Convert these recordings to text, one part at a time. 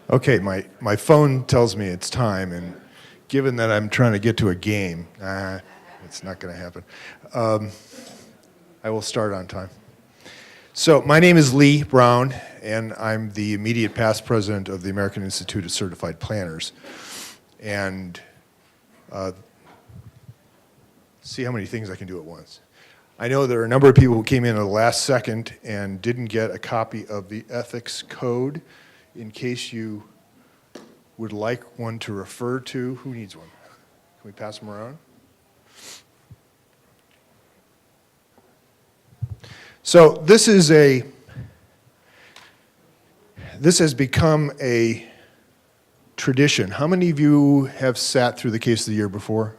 Okay, my phone tells me it's time, and given that I'm trying to get to a game, it's not going to happen. I will start on time. So my name is Lee Brown, and I'm the immediate past president of the American Institute of Certified Planners. And see how many things I can do at once. I know there are a number of people who came in at the last second and didn't get a copy of the ethics code. In case you would like one to refer to, who needs one? Can we pass them around? So this has become a tradition. How many of you have sat through the case of the year before?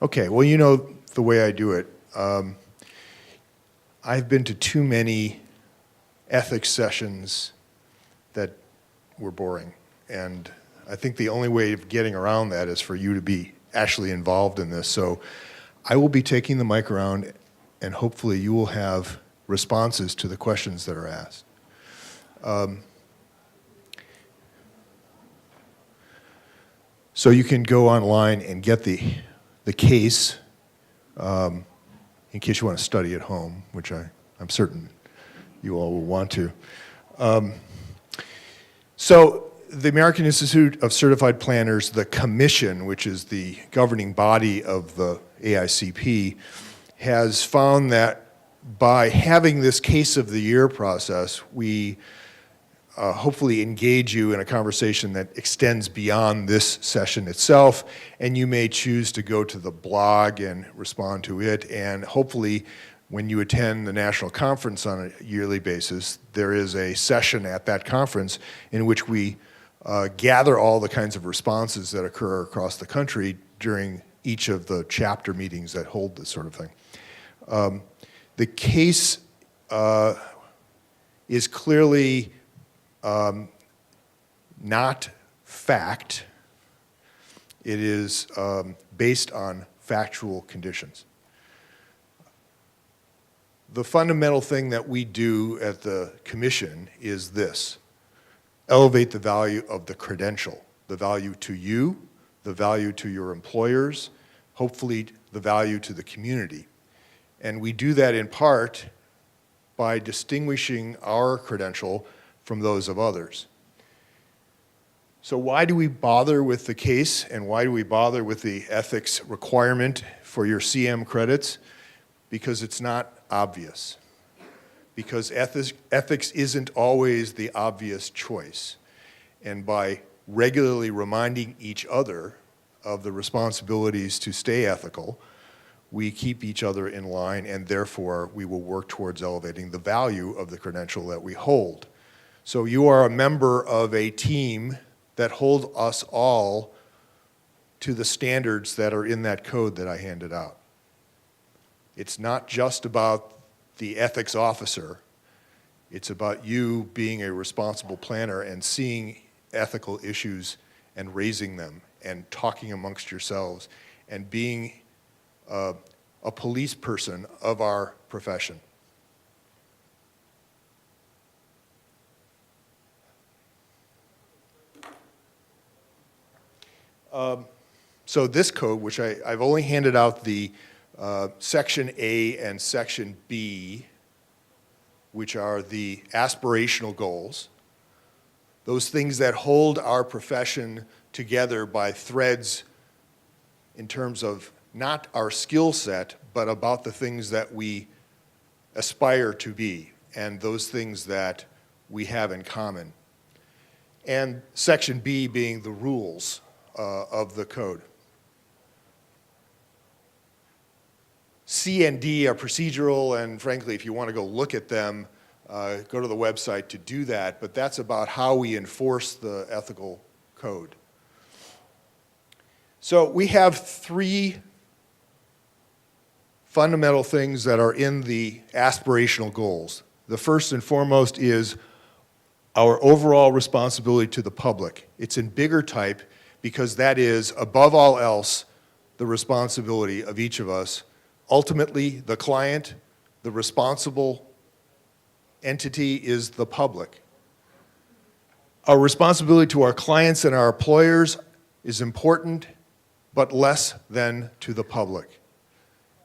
Okay, well, you know the way I do it. I've been to too many ethics sessions that were boring. And I think the only way of getting around that is for you to be actually involved in this. So I will be taking the mic around, and hopefully you will have responses to the questions that are asked. So you can go online and get the case in case you want to study at home, which I'm certain you all will want to. So the American Institute of Certified Planners, the commission, which is the governing body of the AICP, has found that by having this case of the year process, we hopefully engage you in a conversation that extends beyond this session itself, and you may choose to go to the blog and respond to it, and hopefully when you attend the national conference on a yearly basis, there is a session at that conference in which we gather all the kinds of responses that occur across the country during each of the chapter meetings that hold this sort of thing. The case is clearly not fact. It is based on factual conditions. The fundamental thing that we do at the commission is this: elevate the value of the credential, the value to you, the value to your employers, hopefully the value to the community. And we do that in part by distinguishing our credential from those of others. So why do we bother with the case, and why do we bother with the ethics requirement for your CM credits? Because it's not obvious. Because ethics isn't always the obvious choice. And by regularly reminding each other of the responsibilities to stay ethical, we keep each other in line, and therefore we will work towards elevating the value of the credential that we hold. So you are a member of a team that hold us all to the standards that are in that code that I handed out. It's not just about the ethics officer. It's about you being a responsible planner and seeing ethical issues and raising them and talking amongst yourselves and being a police person of our profession. So this code, which I've only handed out the Section A and Section B, which are the aspirational goals, those things that hold our profession together by threads in terms of not our skill set, but about the things that we aspire to be and those things that we have in common. And Section B being the rules of the code. C and D are procedural, and frankly, if you want to go look at them, go to the website to do that, but that's about how we enforce the ethical code. So we have three fundamental things that are in the aspirational goals. The first and foremost is our overall responsibility to the public. It's in bigger type because that is, above all else, the responsibility of each of us. Ultimately, the client, the responsible entity is the public. Our responsibility to our clients and our employers is important, but less than to the public.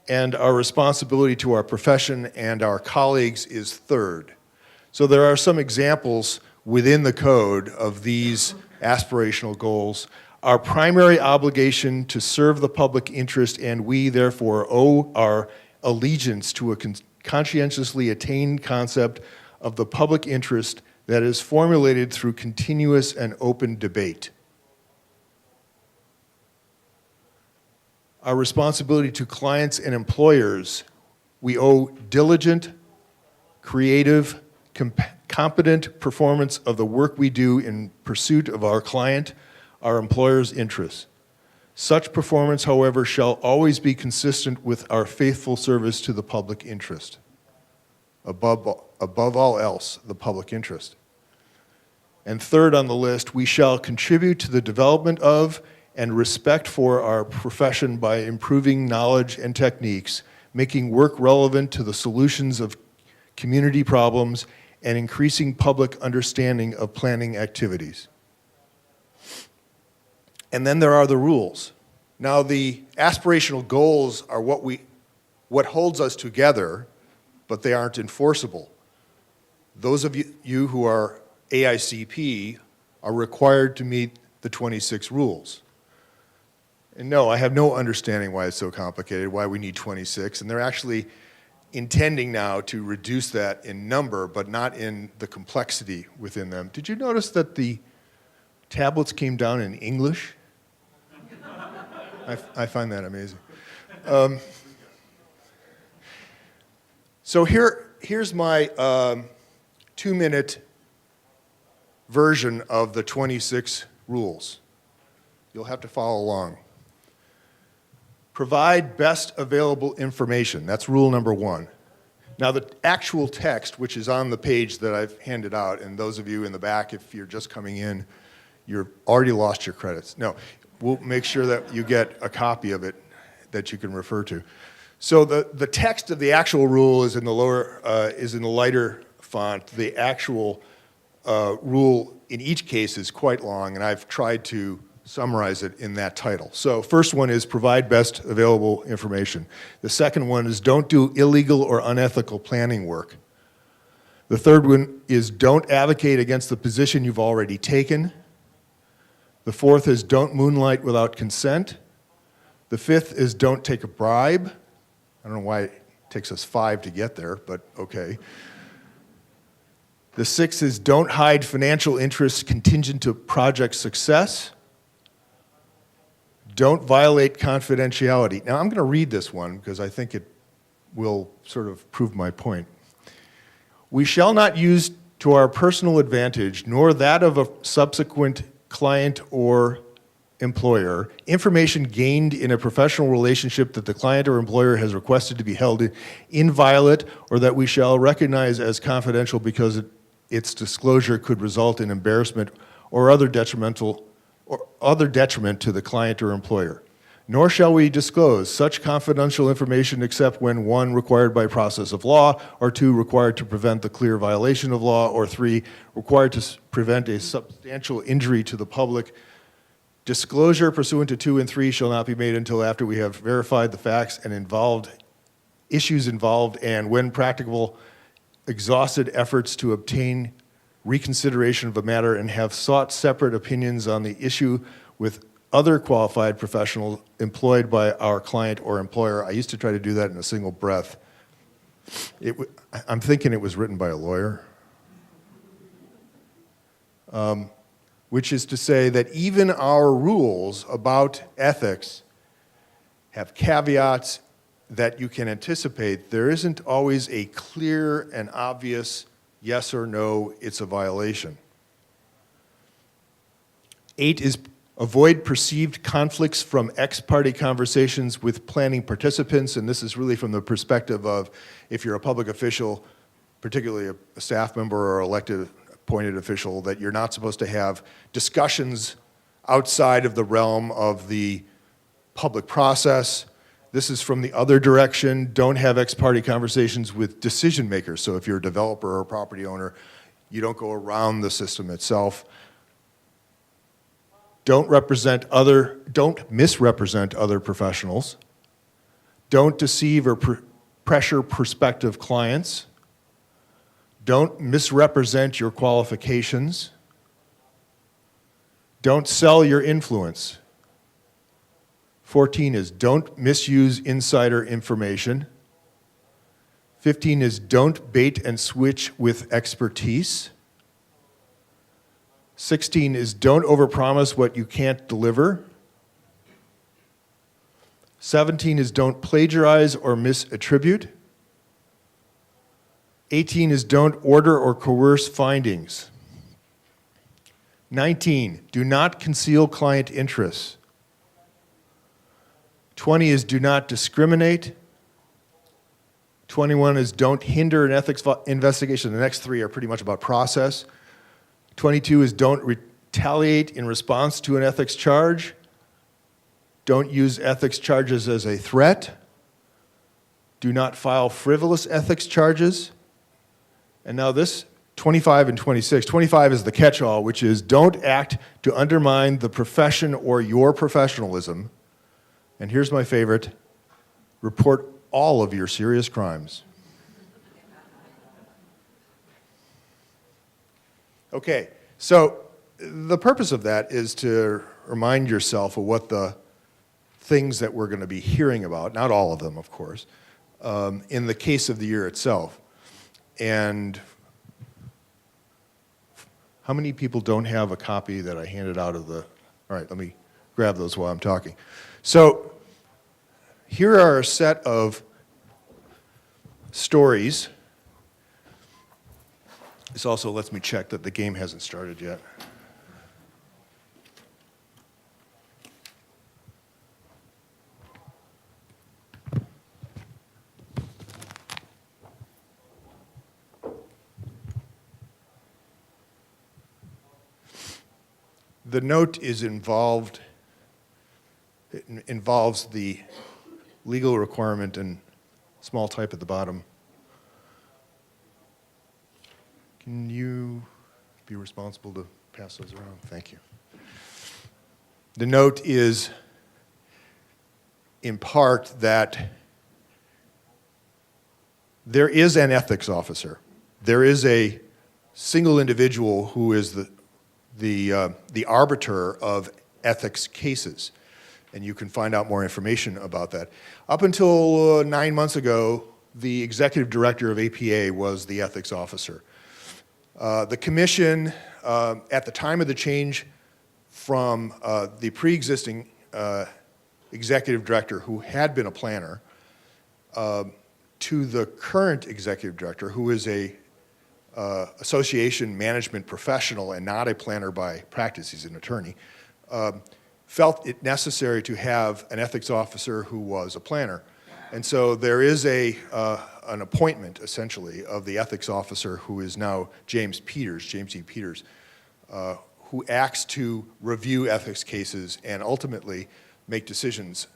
And our responsibility to our profession and our colleagues is third. So there are some examples within the code of these aspirational goals. Our primary obligation to serve the public interest, and we therefore owe our allegiance to a conscientiously attained concept of the public interest that is formulated through continuous and open debate. Our responsibility to clients and employers, we owe diligent, creative, competent performance of the work we do in pursuit of our client, our employer's interests. Such performance, however, shall always be consistent with our faithful service to the public interest. Above all else, the public interest. And third on the list, we shall contribute to the development of and respect for our profession by improving knowledge and techniques, making work relevant to the solutions of community problems, and increasing public understanding of planning activities. And then there are the rules. Now, the aspirational goals are what holds us together, but they aren't enforceable. Those of you who are AICP are required to meet the 26 rules. And no, I have no understanding why it's so complicated, why we need 26, and they're actually intending now to reduce that in number, but not in the complexity within them. Did you notice that the tablets came down in English? I find that amazing. So here's my 2-minute version of the 26 rules. You'll have to follow along. Provide best available information. That's rule number 1. Now the actual text, which is on the page that I've handed out, and those of you in the back, if you're just coming in, you've already lost your credits. No, we'll make sure that you get a copy of it that you can refer to. So the text of the actual rule is in the lighter font. The actual rule in each case is quite long, and I've tried to summarize it in that title. So first one is provide best available information. The second one is don't do illegal or unethical planning work. The third one is don't advocate against the position you've already taken. The fourth is don't moonlight without consent. The fifth is don't take a bribe. I don't know why it takes us 5 to get there, but okay. The sixth is don't hide financial interests contingent to project success. Don't violate confidentiality. Now I'm going to read this one because I think it will sort of prove my point. We shall not use to our personal advantage, nor that of a subsequent client or employer, information gained in a professional relationship that the client or employer has requested to be held inviolate, or that we shall recognize as confidential because its disclosure could result in embarrassment or other detriment to the client or employer. Nor shall we disclose such confidential information except when 1, required by process of law, or 2, required to prevent the clear violation of law, or 3, required to prevent a substantial injury to the public. Disclosure pursuant to 2 and 3 shall not be made until after we have verified the facts and issues involved, and when practicable, exhausted efforts to obtain reconsideration of a matter and have sought separate opinions on the issue with other qualified professionals employed by our client or employer. I used to try to do that in a single breath. I'm thinking it was written by a lawyer. Which is to say that even our rules about ethics have caveats that you can anticipate. There isn't always a clear and obvious yes or no, it's a violation. 8 is avoid perceived conflicts from ex-parte conversations with planning participants, and this is really from the perspective of if you're a public official, particularly a staff member or elected appointed official, that you're not supposed to have discussions outside of the realm of the public process. This is from the other direction. Don't have ex-parte conversations with decision makers. So if you're a developer or a property owner, you don't go around the system itself. Don't misrepresent other professionals. Don't deceive or pressure prospective clients. Don't misrepresent your qualifications. Don't sell your influence. 14 is don't misuse insider information. 15 is don't bait and switch with expertise. 16 is don't overpromise what you can't deliver. 17 is don't plagiarize or misattribute. 18 is don't order or coerce findings. 19, do not conceal client interests. 20 is do not discriminate. 21 is don't hinder an ethics investigation. The next three are pretty much about process. 22 is don't retaliate in response to an ethics charge. Don't use ethics charges as a threat. Do not file frivolous ethics charges. And now this, 25 and 26. 25 is the catch-all, which is don't act to undermine the profession or your professionalism. And here's my favorite, report all of your serious crimes. Okay, so the purpose of that is to remind yourself of what the things that we're going to be hearing about, not all of them, of course, in the case of the year itself. And how many people don't have a copy that I handed out of the, all right, let me grab those while I'm talking. So here are a set of stories. This also lets me check that the game hasn't started yet. The note is involved, it involves the legal requirement and small type at the bottom. Can you be responsible to pass those around? Thank you. The note is in part that there is an ethics officer. There is a single individual who is the arbiter of ethics cases. And you can find out more information about that. Up until 9 months ago, the executive director of APA was the ethics officer. The commission, at the time of the change from the pre-existing executive director, who had been a planner, to the current executive director, who is a association management professional and not a planner by practice, he's an attorney, felt it necessary to have an ethics officer who was a planner. And so there is an appointment, essentially, of the ethics officer, who is now James E. Peters, who acts to review ethics cases and ultimately make decisions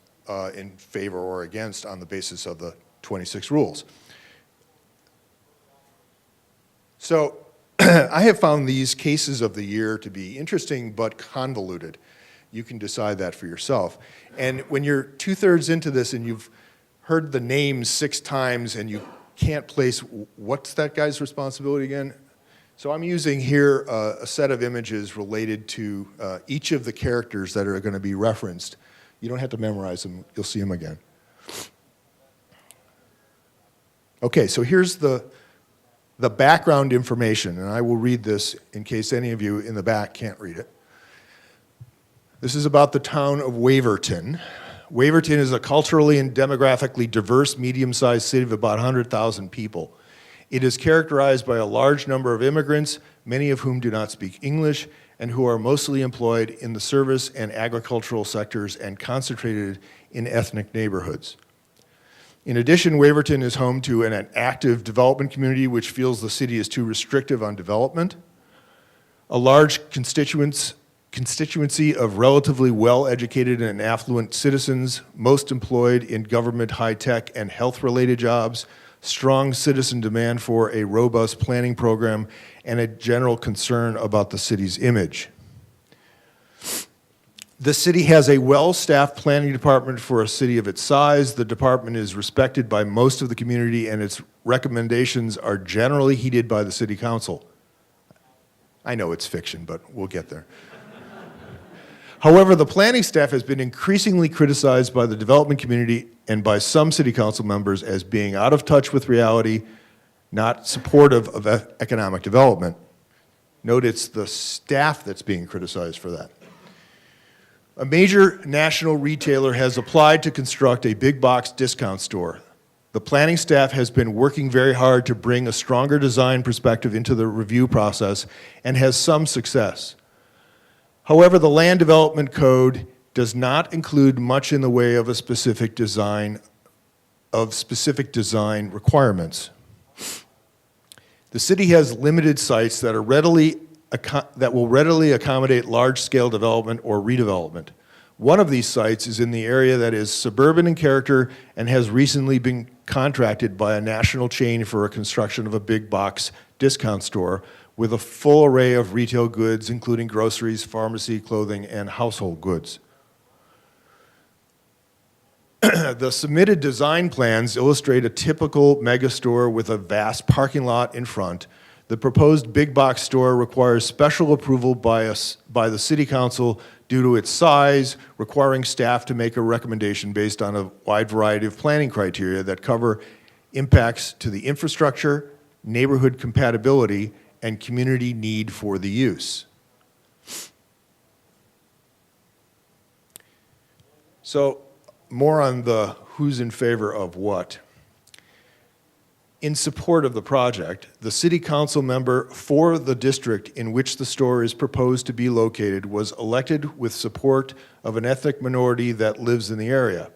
in favor or against on the basis of the 26 rules. So I have found these cases of the year to be interesting but convoluted. You can decide that for yourself. And when you're 2/3 into this and you've heard the names 6 times and you can't place what's that guy's responsibility again? So I'm using here a set of images related to each of the characters that are going to be referenced. You don't have to memorize them. You'll see them again. Okay, so here's the background information, and I will read this in case any of you in the back can't read it. This is about the town of Waverton. Waverton is a culturally and demographically diverse, medium-sized city of about 100,000 people. It is characterized by a large number of immigrants, many of whom do not speak English, and who are mostly employed in the service and agricultural sectors and concentrated in ethnic neighborhoods. In addition, Waverton is home to an active development community which feels the city is too restrictive on development. A large constituency of relatively well-educated and affluent citizens, most employed in government, high-tech, and health-related jobs, strong citizen demand for a robust planning program, and a general concern about the city's image. The city has a well-staffed planning department for a city of its size. The department is respected by most of the community, and its recommendations are generally heeded by the city council. I know it's fiction, but we'll get there. However, the planning staff has been increasingly criticized by the development community and by some city council members as being out of touch with reality, not supportive of economic development. Note it's the staff that's being criticized for that. A major national retailer has applied to construct a big box discount store. The planning staff has been working very hard to bring a stronger design perspective into the review process and has some success. However, the Land Development Code does not include much in the way of specific design requirements. The city has limited sites that will readily accommodate large-scale development or redevelopment. One of these sites is in the area that is suburban in character and has recently been contracted by a national chain for a construction of a big box discount store with a full array of retail goods, including groceries, pharmacy, clothing, and household goods. The submitted design plans illustrate a typical megastore with a vast parking lot in front. The proposed big box store requires special approval by the city council due to its size, requiring staff to make a recommendation based on a wide variety of planning criteria that cover impacts to the infrastructure, neighborhood compatibility, and community need for the use. So, more on the who's in favor of what. In support of the project, the city council member for the district in which the store is proposed to be located was elected with support of an ethnic minority that lives in the area.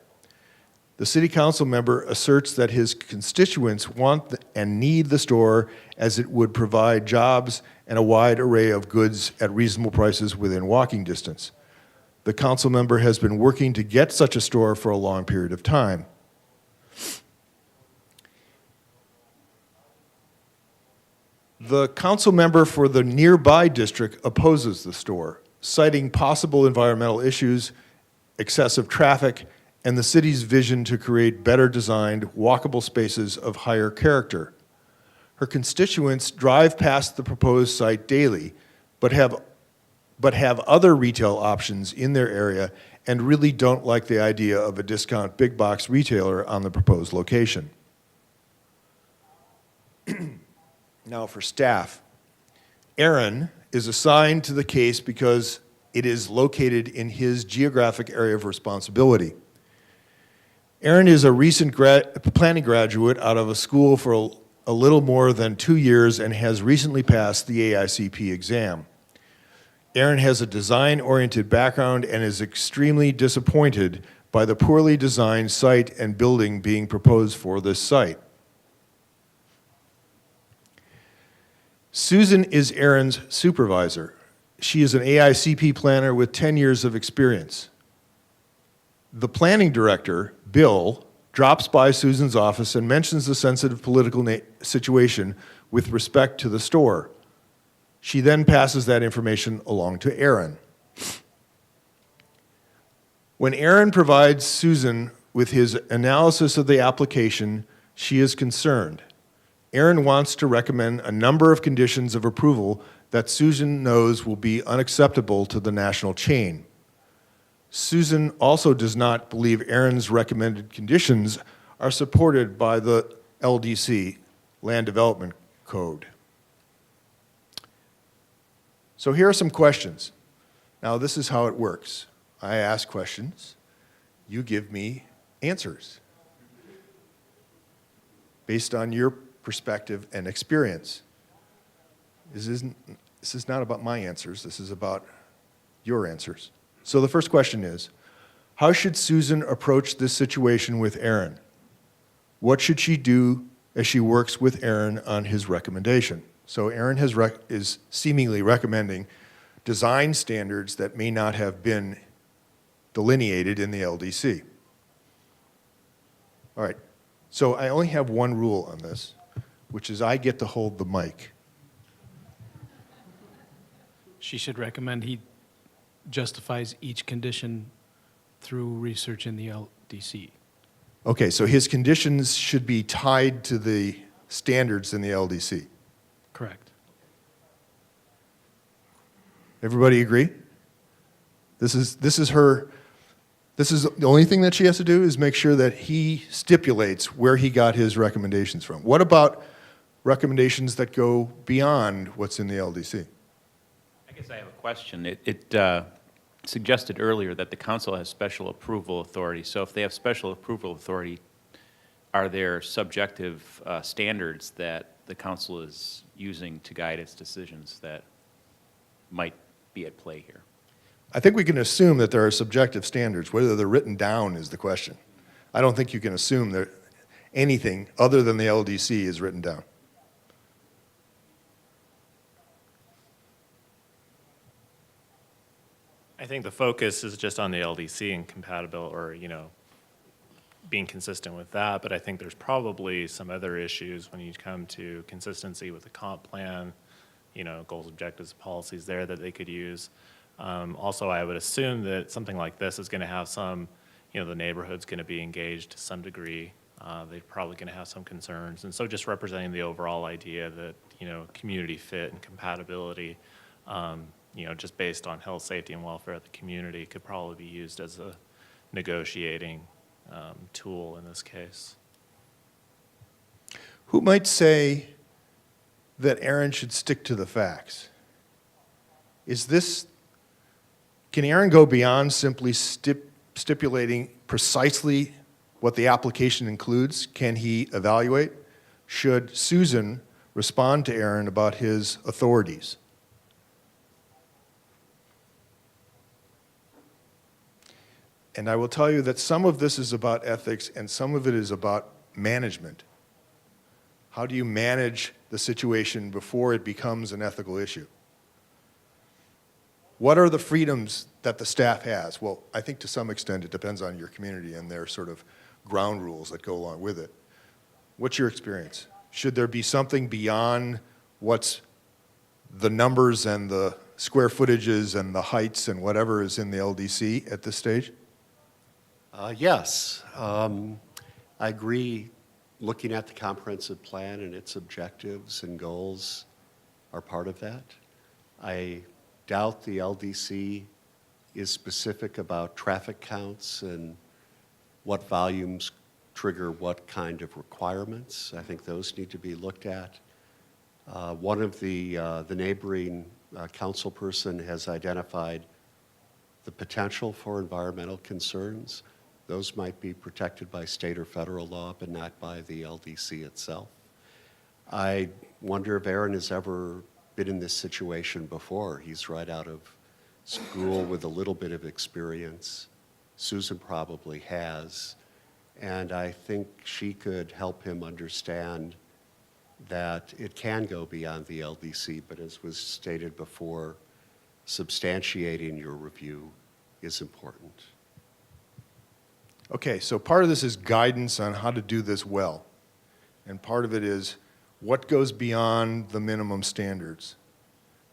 The city council member asserts that his constituents want and need the store as it would provide jobs and a wide array of goods at reasonable prices within walking distance. The council member has been working to get such a store for a long period of time. The council member for the nearby district opposes the store, citing possible environmental issues, excessive traffic, and the city's vision to create better designed, walkable spaces of higher character. Her constituents drive past the proposed site daily, but have other retail options in their area and really don't like the idea of a discount big box retailer on the proposed location. Now for staff. Aaron is assigned to the case because it is located in his geographic area of responsibility. Aaron is a recent planning graduate out of a school for a little more than 2 years and has recently passed the AICP exam. Aaron has a design-oriented background and is extremely disappointed by the poorly designed site and building being proposed for this site. Susan is Aaron's supervisor. She is an AICP planner with 10 years of experience. The planning director, Bill, drops by Susan's office and mentions the sensitive political situation with respect to the store. She then passes that information along to Aaron. When Aaron provides Susan with his analysis of the application, she is concerned. Aaron wants to recommend a number of conditions of approval that Susan knows will be unacceptable to the national chain. Susan also does not believe Aaron's recommended conditions are supported by the LDC, Land Development Code. So here are some questions. Now this is how it works. I ask questions, you give me answers based on your perspective and experience. This is not about my answers, this is about your answers. So the first question is, how should Susan approach this situation with Aaron? What should she do as she works with Aaron on his recommendation? So Aaron is seemingly recommending design standards that may not have been delineated in the LDC. All right, so I only have one rule on this, which is I get to hold the mic. She should recommend he justifies each condition through research in the LDC. Okay, so his conditions should be tied to the standards in the LDC. Correct. Everybody agree? This is the only thing that she has to do is make sure that he stipulates where he got his recommendations from. What about recommendations that go beyond what's in the LDC? I guess I have a question. It suggested earlier that the council has special approval authority. So if they have special approval authority, are there subjective standards that the council is using to guide its decisions that might be at play here? I think we can assume that there are subjective standards. Whether they're written down is the question. I don't think you can assume that anything other than the LDC is written down. I think the focus is just on the LDC and compatible, or, being consistent with that, but I think there's probably some other issues when you come to consistency with the comp plan, goals, objectives, policies there that they could use. Also, I would assume that something like this is going to have some, the neighborhood's going to be engaged to some degree. They're probably going to have some concerns. And so just representing the overall idea that, community fit and compatibility, just based on health, safety, and welfare of the community could probably be used as a negotiating tool in this case. Who might say that Aaron should stick to the facts? Can Aaron go beyond simply stipulating precisely what the application includes? Can he evaluate? Should Susan respond to Aaron about his authorities? And I will tell you that some of this is about ethics and some of it is about management. How do you manage the situation before it becomes an ethical issue? What are the freedoms that the staff has? Well, I think to some extent it depends on your community and their sort of ground rules that go along with it. What's your experience? Should there be something beyond what's the numbers and the square footages and the heights and whatever is in the LDC at this stage? Yes. I agree. Looking at the comprehensive plan and its objectives and goals are part of that. I doubt the LDC is specific about traffic counts and what volumes trigger what kind of requirements. I think those need to be looked at. One of the neighboring council person has identified the potential for environmental concerns. Those might be protected by state or federal law, but not by the LDC itself. I wonder if Aaron has ever been in this situation before. He's right out of school with a little bit of experience. Susan probably has. And I think she could help him understand that it can go beyond the LDC, but as was stated before, substantiating your review is important. Okay, so part of this is guidance on how to do this well. And part of it is what goes beyond the minimum standards.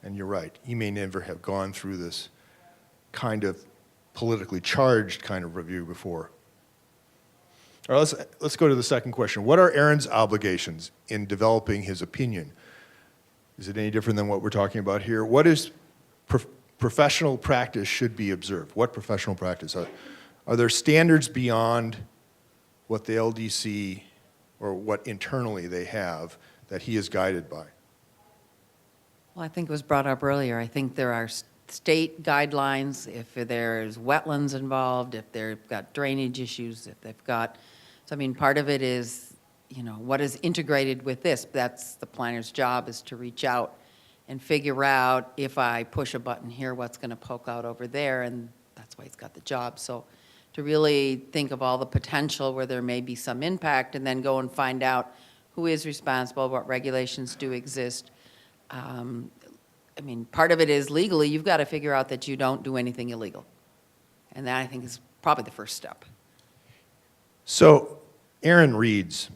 And you're right, he may never have gone through this kind of politically charged kind of review before. All right, let's go to the second question. What are Aaron's obligations in developing his opinion? Is it any different than what we're talking about here? What is professional practice should be observed? What professional practice? Are there standards beyond what the LDC or what internally they have that he is guided by? Well, I think it was brought up earlier. I think there are state guidelines if there's wetlands involved, if they've got drainage issues, if they've got, so I mean, part of it is, what is integrated with this? That's the planner's job, is to reach out and figure out if I push a button here, what's going to poke out over there, and that's why he's got the job. So to really think of all the potential where there may be some impact and then go and find out who is responsible, what regulations do exist. I mean, part of it is legally, you've got to figure out that you don't do anything illegal. And that, I think, is probably the first step. So Aaron reads.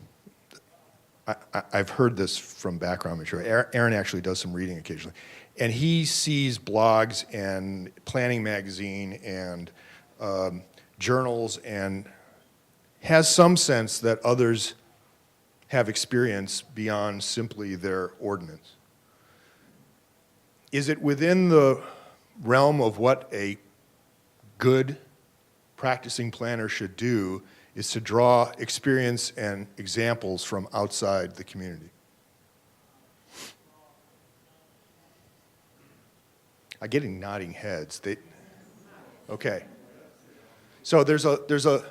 I've heard this from background material. Aaron actually does some reading occasionally. And he sees blogs and planning magazine and journals and has some sense that others have experience beyond simply their ordinance. Is it within the realm of what a good practicing planner should do is to draw experience and examples from outside the community? I'm getting nodding heads. Okay. So there's a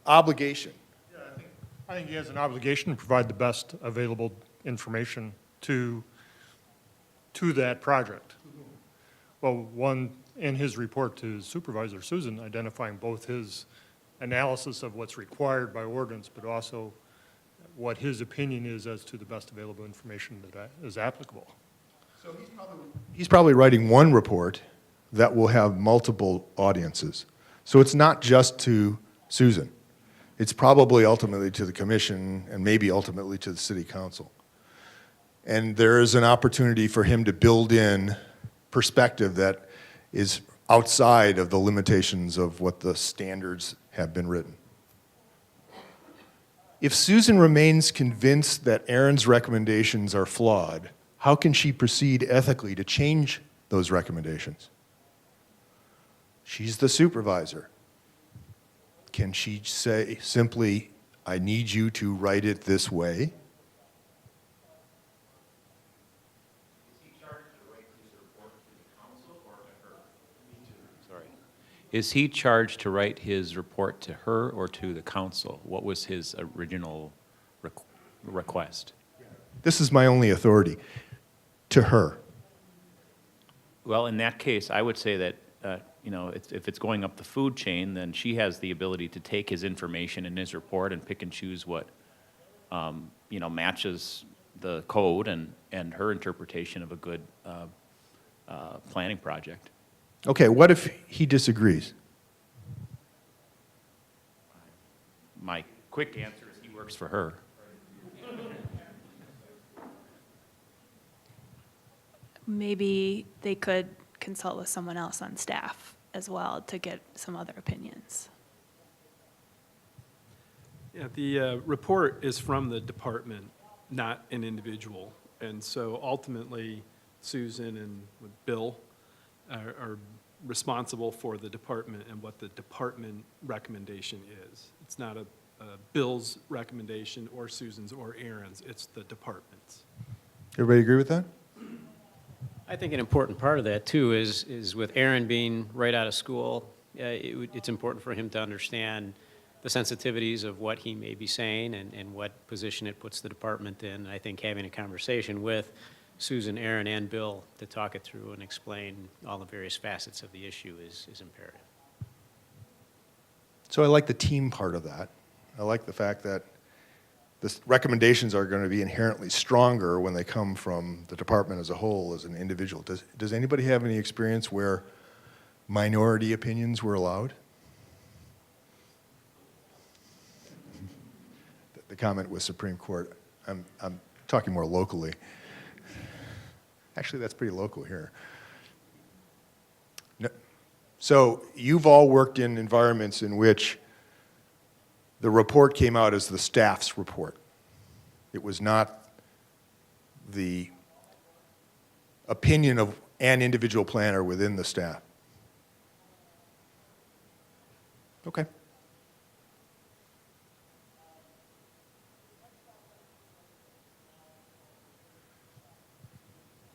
obligation. I think he has an obligation to provide the best available information to that project. Well, one, in his report to Supervisor Susan, identifying both his analysis of what's required by ordinance, but also what his opinion is as to the best available information that is applicable. So he's probably writing one report that will have multiple audiences. So it's not just to Susan. It's probably ultimately to the commission and maybe ultimately to the city council. And there is an opportunity for him to build in perspective that is outside of the limitations of what the standards have been written. If Susan remains convinced that Aaron's recommendations are flawed, how can she proceed ethically to change those recommendations? She's the supervisor. Can she say simply, I need you to write it this way? Is he charged to write his report to her or to the council? What was his original request? This is my only authority. To her. Well, in that case, I would say that, if it's going up the food chain, then she has the ability to take his information in his report and pick and choose what, matches the code and her interpretation of a good planning project. Okay, what if he disagrees? My quick answer is he works for her. Maybe they could consult with someone else on staff as well to get some other opinions. Yeah, the report is from the department, not an individual. And so ultimately, Susan and Bill are responsible for the department and what the department recommendation is. It's not a Bill's recommendation or Susan's or Aaron's, it's the department's. Everybody agree with that? I think an important part of that, too, is with Aaron being right out of school, it's important for him to understand the sensitivities of what he may be saying and what position it puts the department in. I think having a conversation with Susan, Aaron, and Bill to talk it through and explain all the various facets of the issue is imperative. So I like the team part of that. I like the fact that the recommendations are going to be inherently stronger when they come from the department as a whole, as an individual. Does anybody have any experience where minority opinions were allowed? The comment was Supreme Court. I'm talking more locally. Actually, that's pretty local here. No. So you've all worked in environments in which the report came out as the staff's report. It was not the opinion of an individual planner within the staff. Okay.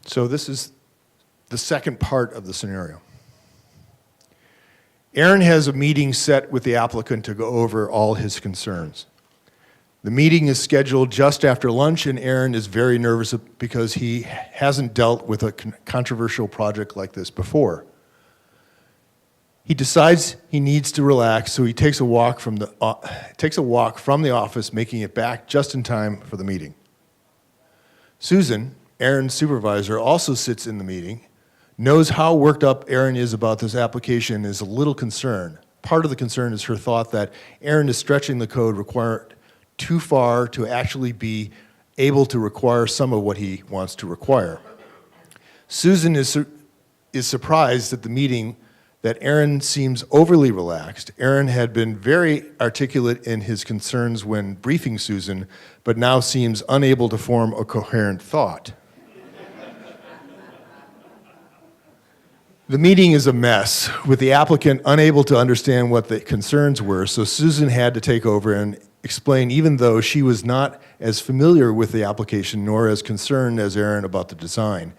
So this is the second part of the scenario. Aaron has a meeting set with the applicant to go over all his concerns. The meeting is scheduled just after lunch, and Aaron is very nervous because he hasn't dealt with a controversial project like this before. He decides he needs to relax, so he takes a walk from the office, making it back just in time for the meeting. Susan, Aaron's supervisor, also sits in the meeting, knows how worked up Aaron is about this application, and is a little concerned. Part of the concern is her thought that Aaron is stretching the code required too far to actually be able to require some of what he wants to require. Susan is surprised at the meeting that Aaron seems overly relaxed. Aaron had been very articulate in his concerns when briefing Susan, but now seems unable to form a coherent thought. The meeting is a mess, with the applicant unable to understand what the concerns were, so Susan had to take over and explain, even though she was not as familiar with the application nor as concerned as Aaron about the design.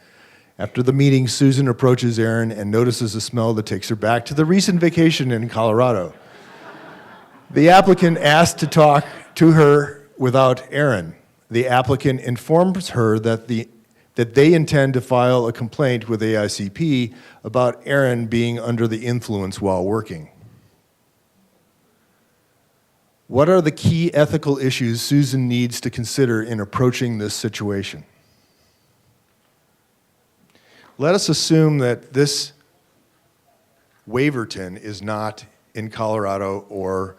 After the meeting, Susan approaches Aaron and notices a smell that takes her back to the recent vacation in Colorado. The applicant asked to talk to her without Aaron. The applicant informs her that they intend to file a complaint with AICP about Aaron being under the influence while working. What are the key ethical issues Susan needs to consider in approaching this situation? Let us assume that this Waverton is not in Colorado or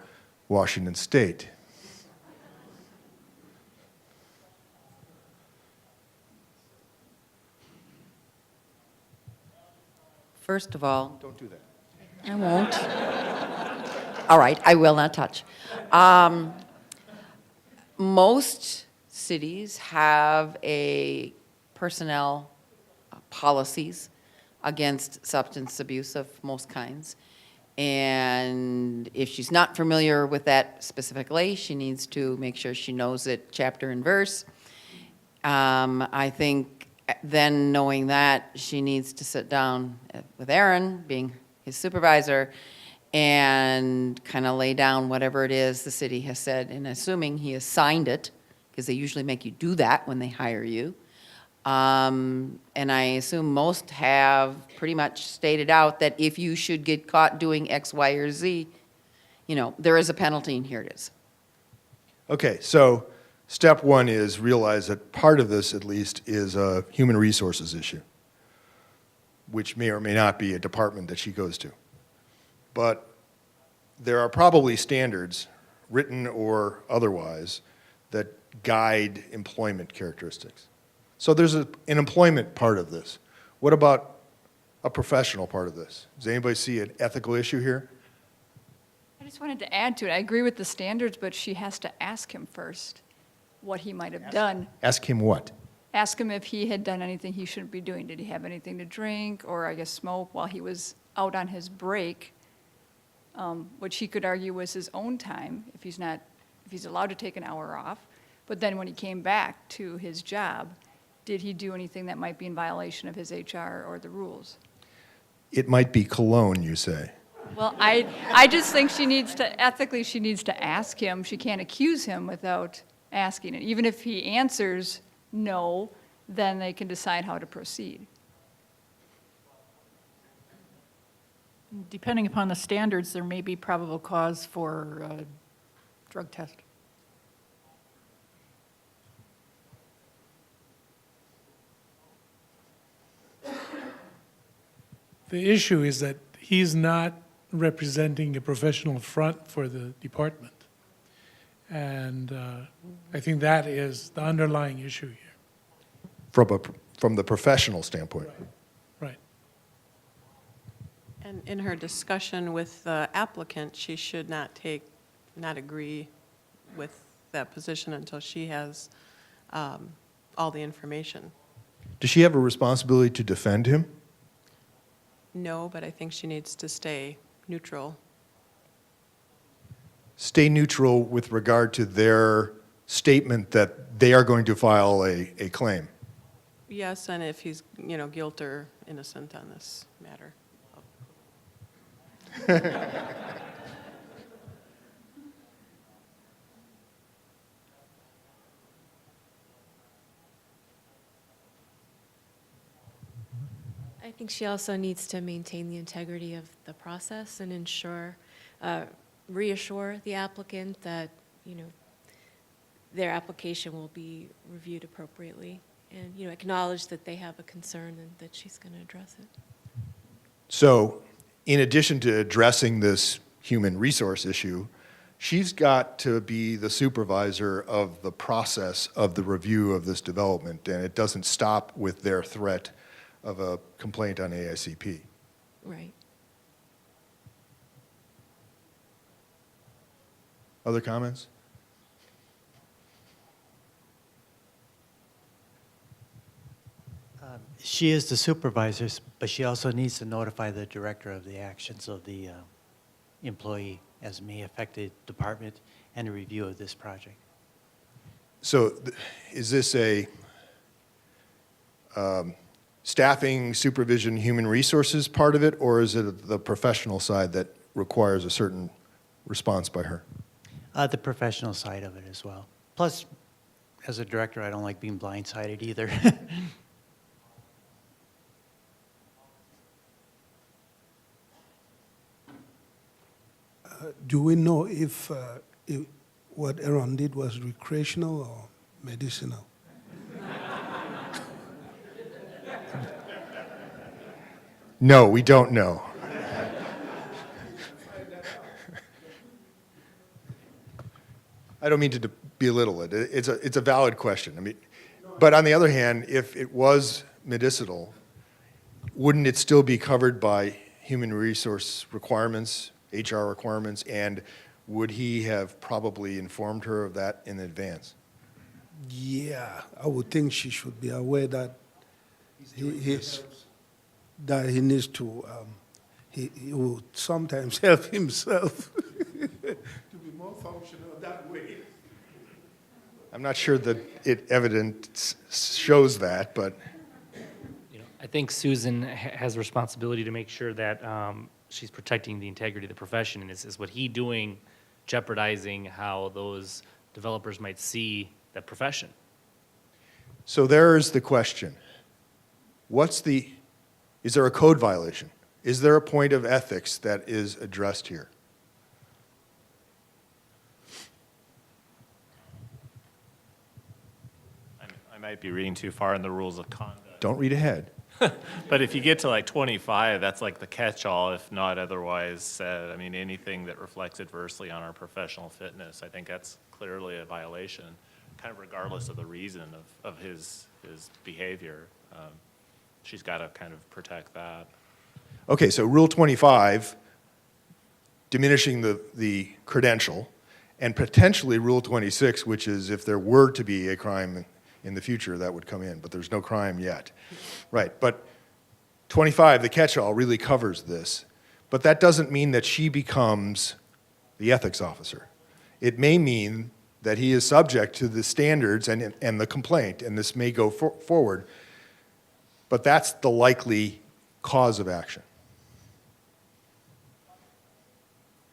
Washington State. First of all, Don't do that. I won't. All right, I will not touch. Most cities have a personnel policies against substance abuse of most kinds. And if she's not familiar with that specifically, she needs to make sure she knows it chapter and verse. I think then knowing that, she needs to sit down with Aaron, being his supervisor, and kind of lay down whatever it is the city has said, and assuming he has signed it, because they usually make you do that when they hire you. And I assume most have pretty much stated out that if you should get caught doing X, Y, or Z, you know, there is a penalty, and here it is. Okay, so step one is realize that part of this, at least, is a human resources issue, which may or may not be a department that she goes to. But there are probably standards, written or otherwise, that guide employment characteristics. So there's an employment part of this. What about a professional part of this? Does anybody see an ethical issue here? I just wanted to add to it. I agree with the standards, but she has to ask him first what he might have done. Ask him what? Ask him if he had done anything he shouldn't be doing. Did he have anything to drink or, I guess, smoke while he was out on his break, which he could argue was his own time if he's allowed to take an hour off. But then when he came back to his job, did he do anything that might be in violation of his HR or the rules? It might be cologne, you say. Well, I just think ethically, she needs to ask him. She can't accuse him without asking it. Even if he answers no, then they can decide how to proceed. Depending upon the standards, there may be probable cause for a drug test. The issue is that he's not representing a professional front for the department. And I think that is the underlying issue here. From the professional standpoint. Right. And in her discussion with the applicant, she should not agree with that position until she has all the information. Does she have a responsibility to defend him? No, but I think she needs to stay neutral. Stay neutral with regard to their statement that they are going to file a claim. Yes, and if he's, guilt or innocent on this matter. I think she also needs to maintain the integrity of the process and reassure the applicant that, their application will be reviewed appropriately and, acknowledge that they have a concern and that she's going to address it. So, in addition to addressing this human resource issue, she's got to be the supervisor of the process of the review of this development, and it doesn't stop with their threat of a complaint on AICP. Right. Other comments? She is the supervisor, but she also needs to notify the director of the actions of the employee as may affect the department and a review of this project. So is this a staffing, supervision, human resources part of it, or is it the professional side that requires a certain response by her? The professional side of it as well. Plus, as a director, I don't like being blindsided either. Do we know if what Aaron did was recreational or medicinal? No, we don't know. I don't mean to belittle it. It's a valid question. I mean, but on the other hand, if it was medicinal, wouldn't it still be covered by human resource requirements, HR requirements, and would he have probably informed her of that in advance? Yeah, I would think she should be aware that that he needs to, he will sometimes help himself to be more functional that way. I'm not sure that evidence shows that, but I think Susan has a responsibility to make sure that she's protecting the integrity of the profession, and is what he doing jeopardizing how those developers might see the profession? so there's the question. Is there a code violation? Is there a point of ethics that is addressed here? I might be reading too far in the rules of conduct. Don't read ahead. But if you get to like 25, that's like the catch-all, if not otherwise said. I mean, anything that reflects adversely on our professional fitness, I think that's clearly a violation, kind of regardless of the reason of his behavior. She's got to kind of protect that. Okay, so Rule 25, diminishing the credential, and potentially Rule 26, which is if there were to be a crime in the future, that would come in, but there's no crime yet. Right, but 25, the catch-all, really covers this. But that doesn't mean that she becomes the ethics officer. It may mean that he is subject to the standards and the complaint, and this may go forward, but that's the likely cause of action.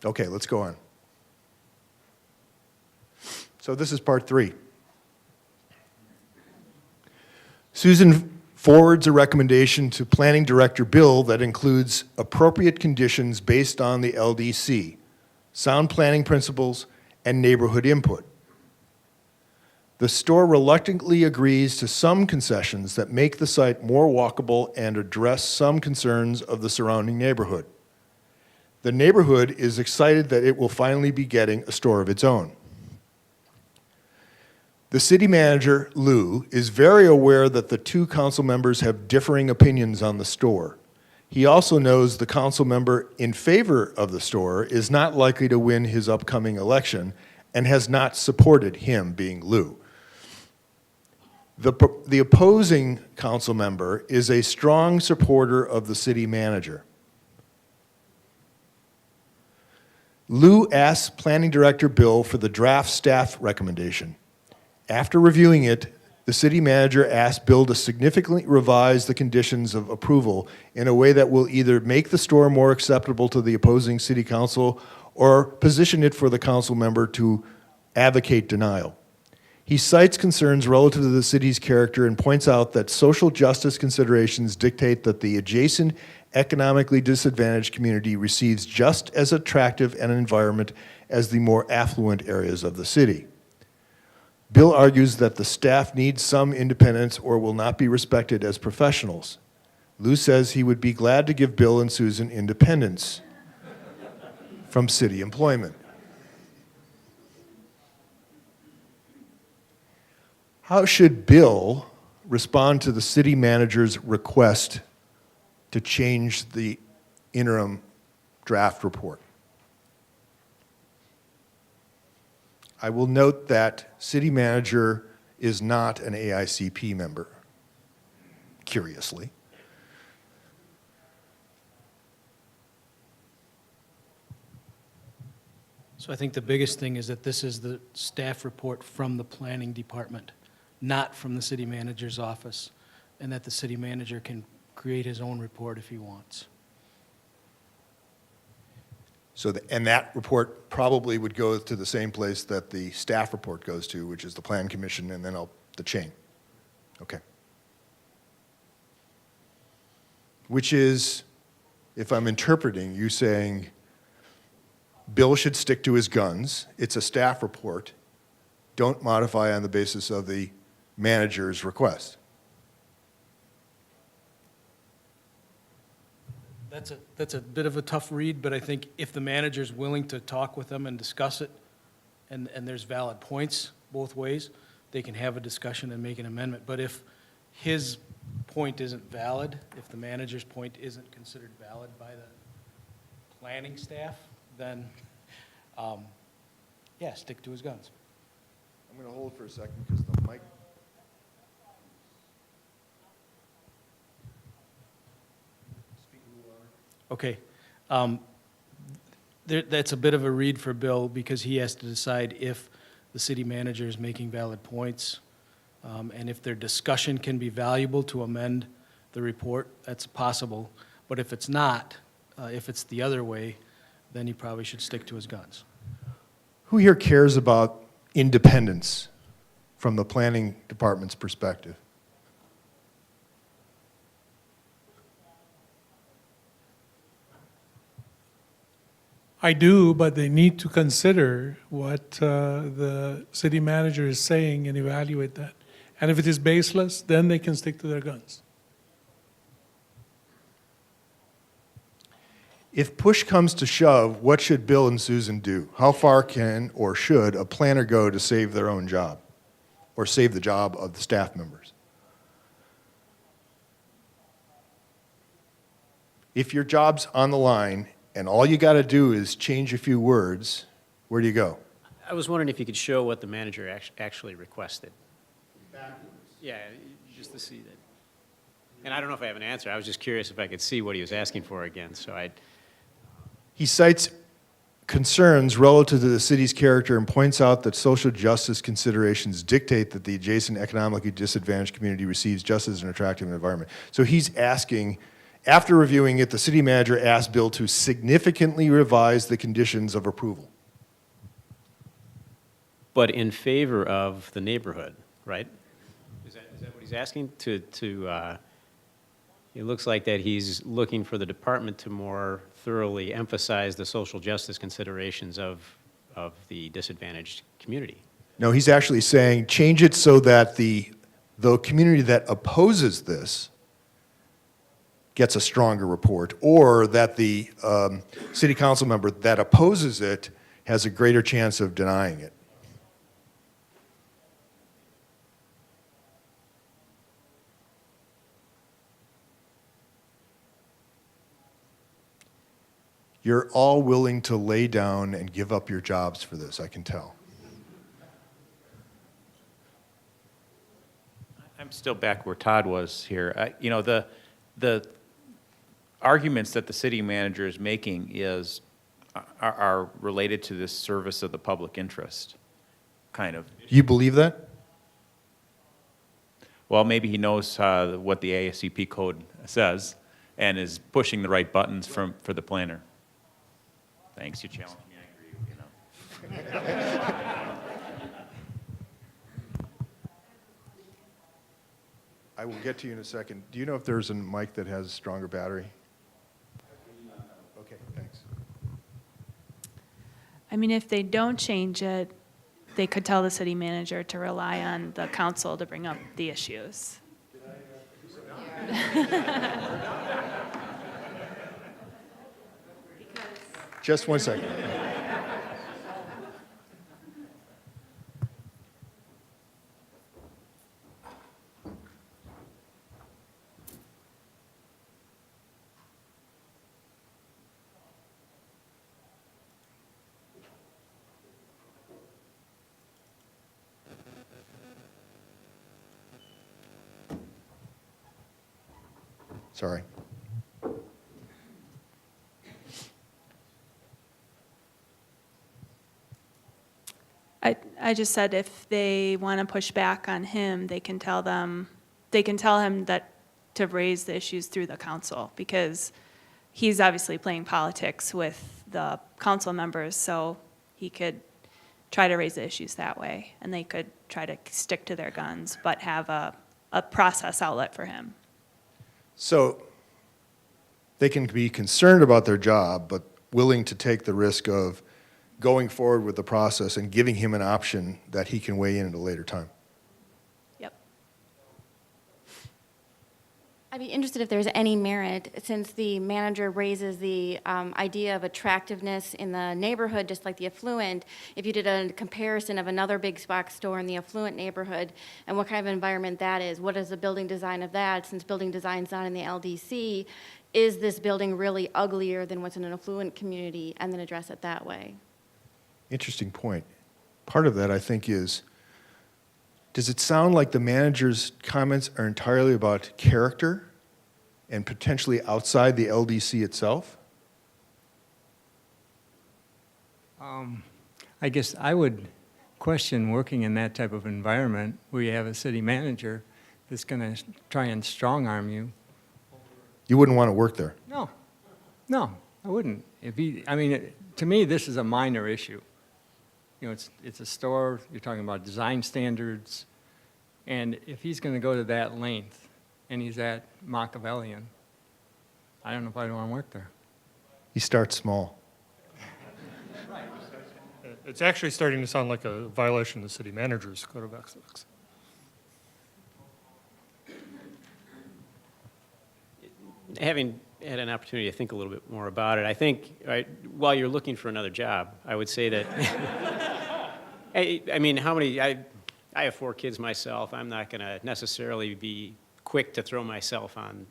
Okay, let's go on. So this is part 3. Susan forwards a recommendation to Planning Director Bill that includes appropriate conditions based on the LDC, sound planning principles, and neighborhood input. The store reluctantly agrees to some concessions that make the site more walkable and address some concerns of the surrounding neighborhood. The neighborhood is excited that it will finally be getting a store of its own. The city manager, Lou, is very aware that the 2 council members have differing opinions on the store. He also knows the council member in favor of the store is not likely to win his upcoming election and has not supported him, being Lou. The opposing council member is a strong supporter of the city manager. Lou asks Planning Director Bill for the draft staff recommendation. After reviewing it, the city manager asked Bill to significantly revise the conditions of approval in a way that will either make the store more acceptable to the opposing city council or position it for the council member to advocate denial. He cites concerns relative to the city's character and points out that social justice considerations dictate that the adjacent economically disadvantaged community receives just as attractive an environment as the more affluent areas of the city. Bill argues that the staff needs some independence or will not be respected as professionals. Lou says he would be glad to give Bill and Susan independence from city employment. How should Bill respond to the city manager's request to change the interim draft report. I will note that city manager is not an AICP member, curiously. So I think the biggest thing is that this is the staff report from the planning department, not from the city manager's office, and that the city manager can create his own report if he wants. So, and that report probably would go to the same place that the staff report goes to, which is the Plan Commission, and then the chain. Okay. Which is, if I'm interpreting, you saying Bill should stick to his guns. It's a staff report. Don't modify on the basis of the manager's request. That's a bit of a tough read, but I think if the manager's willing to talk with them and discuss it, and there's valid points both ways, they can have a discussion and make an amendment. But if his point isn't valid, if the manager's point isn't considered valid by the planning staff, then, yeah, stick to his guns. I'm going to hold for a second because the mic. Okay. That's a bit of a read for Bill because he has to decide if the city manager is making valid points, and if their discussion can be valuable to amend the report, that's possible. But if it's not, if it's the other way, then he probably should stick to his guns. Who here cares about independence from the planning department's perspective? I do, but they need to consider what the city manager is saying and evaluate that. And if it is baseless, then they can stick to their guns. If push comes to shove, what should Bill and Susan do? How far can or should a planner go to save their own job or save the job of the staff members? If your job's on the line and all you got to do is change a few words, where do you go? I was wondering if you could show what the manager actually requested. Yeah, just to see that. And I don't know if I have an answer. I was just curious if I could see what he was asking for again, so I'd... He cites concerns relative to the city's character and points out that social justice considerations dictate that the adjacent economically disadvantaged community receives just as an attractive environment. So he's asking, after reviewing it, the city manager asked Bill to significantly revise the conditions of approval. But in favor of the neighborhood, right? Is that what he's asking? It looks like that he's looking for the department to more thoroughly emphasize the social justice considerations of the disadvantaged community. No, he's actually saying change it so that the community that opposes this gets a stronger report, or that the city council member that opposes it has a greater chance of denying it. You're all willing to lay down and give up your jobs for this, I can tell. I'm still back where Todd was here. You know, the arguments that the city manager is making are related to this service of the public interest, kind of. You believe that? Well, maybe he knows what the AICP code says and is pushing the right buttons for the planner. Thanks, you challenged me, I agree, you know. I will get to you in a second. Do you know if there's a mic that has a stronger battery? Okay, thanks. I mean, if they don't change it, they could tell the city manager to rely on the council to bring up the issues. Just one second. Sorry. I just said if they want to push back on him, they can tell him that to raise the issues through the council, because he's obviously playing politics with the council members, so he could try to raise the issues that way, and they could try to stick to their guns, but have a process outlet for him. So they can be concerned about their job, but willing to take the risk of going forward with the process and giving him an option that he can weigh in at a later time. Yep. I'd be interested if there's any merit, since the manager raises the idea of attractiveness in the neighborhood, just like the affluent, if you did a comparison of another big box store in the affluent neighborhood and what kind of environment that is, what is the building design of that, since building design's not in the LDC, is this building really uglier than what's in an affluent community, and then address it that way. Interesting point. Part of that, I think, is, does it sound like the manager's comments are entirely about character and potentially outside the LDC itself? I guess I would question working in that type of environment where you have a city manager that's going to try and strong-arm you. You wouldn't want to work there? No, I wouldn't. To me, this is a minor issue. You know, it's a store, you're talking about design standards, and if he's going to go to that length and he's that Machiavellian, I don't know if I'd want to work there. He starts small. It's actually starting to sound like a violation of the city manager's code of ethics. Having had an opportunity to think a little bit more about it, I think, while you're looking for another job, I would say that, I have 4 kids myself. I'm not going to necessarily be quick to throw myself on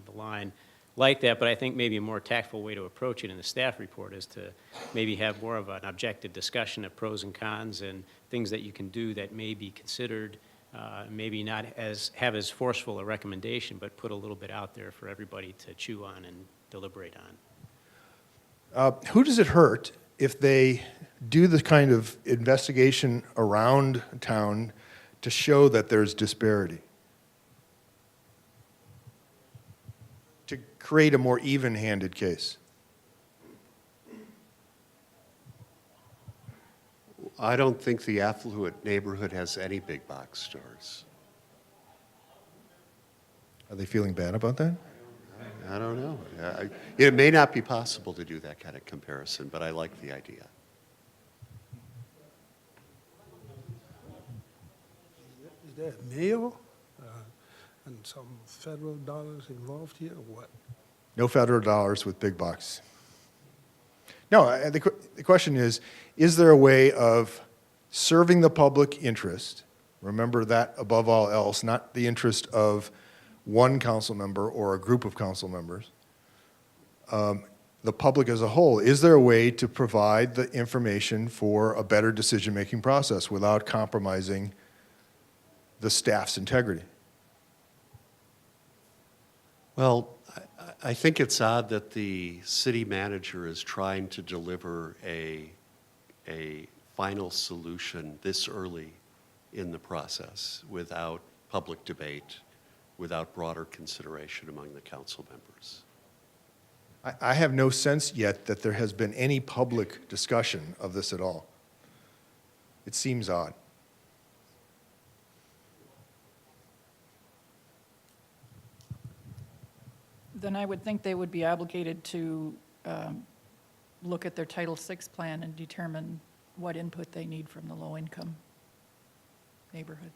the line like that, but I think maybe a more tactful way to approach it in the staff report is to maybe have more of an objective discussion of pros and cons and things that you can do that may be considered, maybe not have as forceful a recommendation, but put a little bit out there for everybody to chew on and deliberate on. Who does it hurt if they do the kind of investigation around town to show that there's disparity? To create a more even-handed case? I don't think the affluent neighborhood has any big box stores. Are they feeling bad about that? I don't know. It may not be possible to do that kind of comparison, but I like the idea. Is there a mayor and some federal dollars involved here, or what? No federal dollars with big box. No, the question is there a way of serving the public interest? Remember that above all else, not the interest of one council member or a group of council members, the public as a whole. Is there a way to provide the information for a better decision-making process without compromising the staff's integrity? Well, I think it's odd that the city manager is trying to deliver a final solution this early in the process without public debate, without broader consideration among the council members. I have no sense yet that there has been any public discussion of this at all. It seems odd. Then I would think they would be obligated to look at their Title VI plan and determine what input they need from the low-income neighborhood.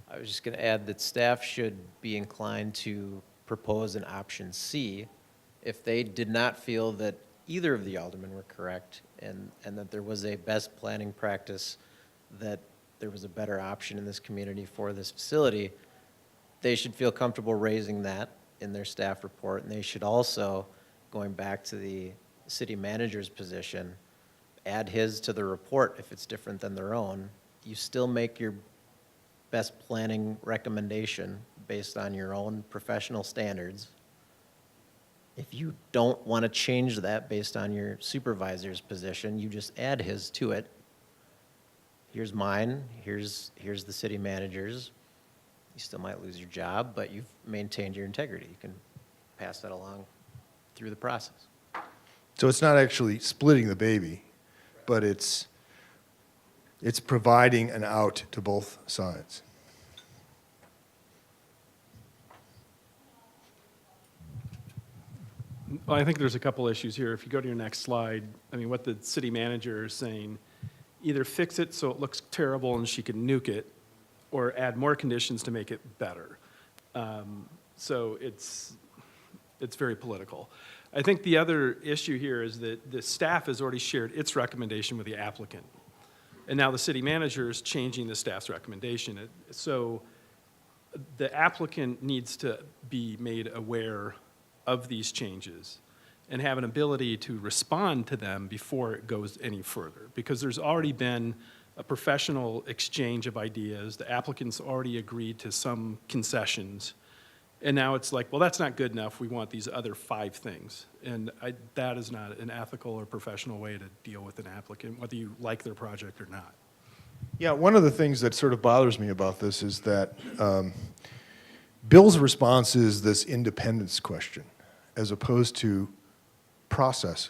I was just going to add that staff should be inclined to propose an option C if they did not feel that either of the aldermen were correct and that there was a best planning practice, that there was a better option in this community for this facility. They should feel comfortable raising that in their staff report, and they should also, going back to the city manager's position, add his to the report if it's different than their own. You still make your best planning recommendation based on your own professional standards. If you don't want to change that based on your supervisor's position, you just add his to it. Here's mine, here's the city manager's. You still might lose your job, but you've maintained your integrity. You can pass that along through the process. So it's not actually splitting the baby, but it's providing an out to both sides. Well, I think there's a couple issues here. If you go to your next slide, I mean, what the city manager is saying, either fix it so it looks terrible and she can nuke it, or add more conditions to make it better. So it's very political. I think the other issue here is that the staff has already shared its recommendation with the applicant. And now the city manager is changing the staff's recommendation. So the applicant needs to be made aware of these changes and have an ability to respond to them before it goes any further. Because there's already been a professional exchange of ideas. The applicant's already agreed to some concessions. And now it's like, well, that's not good enough. We want these other 5 things. And that is not an ethical or professional way to deal with an applicant, whether you like their project or not. Yeah, one of the things that sort of bothers me about this is that Bill's response is this independence question, as opposed to process,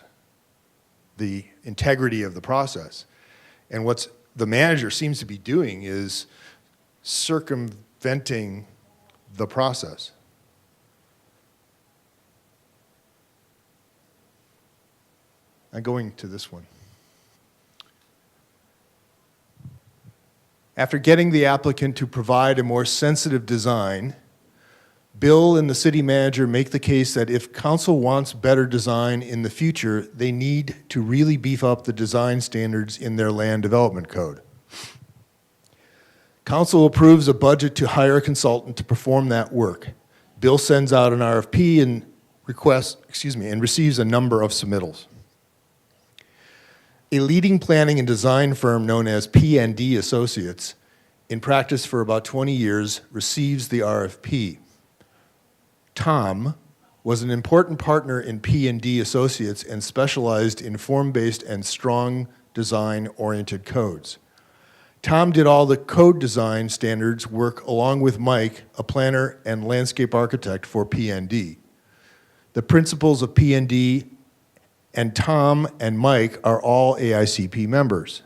the integrity of the process. And what's the manager seems to be doing is circumventing the process. I'm going to this one. After getting the applicant to provide a more sensitive design, Bill and the city manager make the case that if council wants better design in the future, they need to really beef up the design standards in their land development code. Council approves a budget to hire a consultant to perform that work. Bill sends out an RFP and receives a number of submittals. A leading planning and design firm known as P&D Associates, in practice for about 20 years, receives the RFP. Tom was an important partner in P&D Associates and specialized in form-based and strong design-oriented codes. Tom did all the code design standards work along with Mike, a planner and landscape architect for P&D. The principals of P&D and Tom and Mike are all AICP members.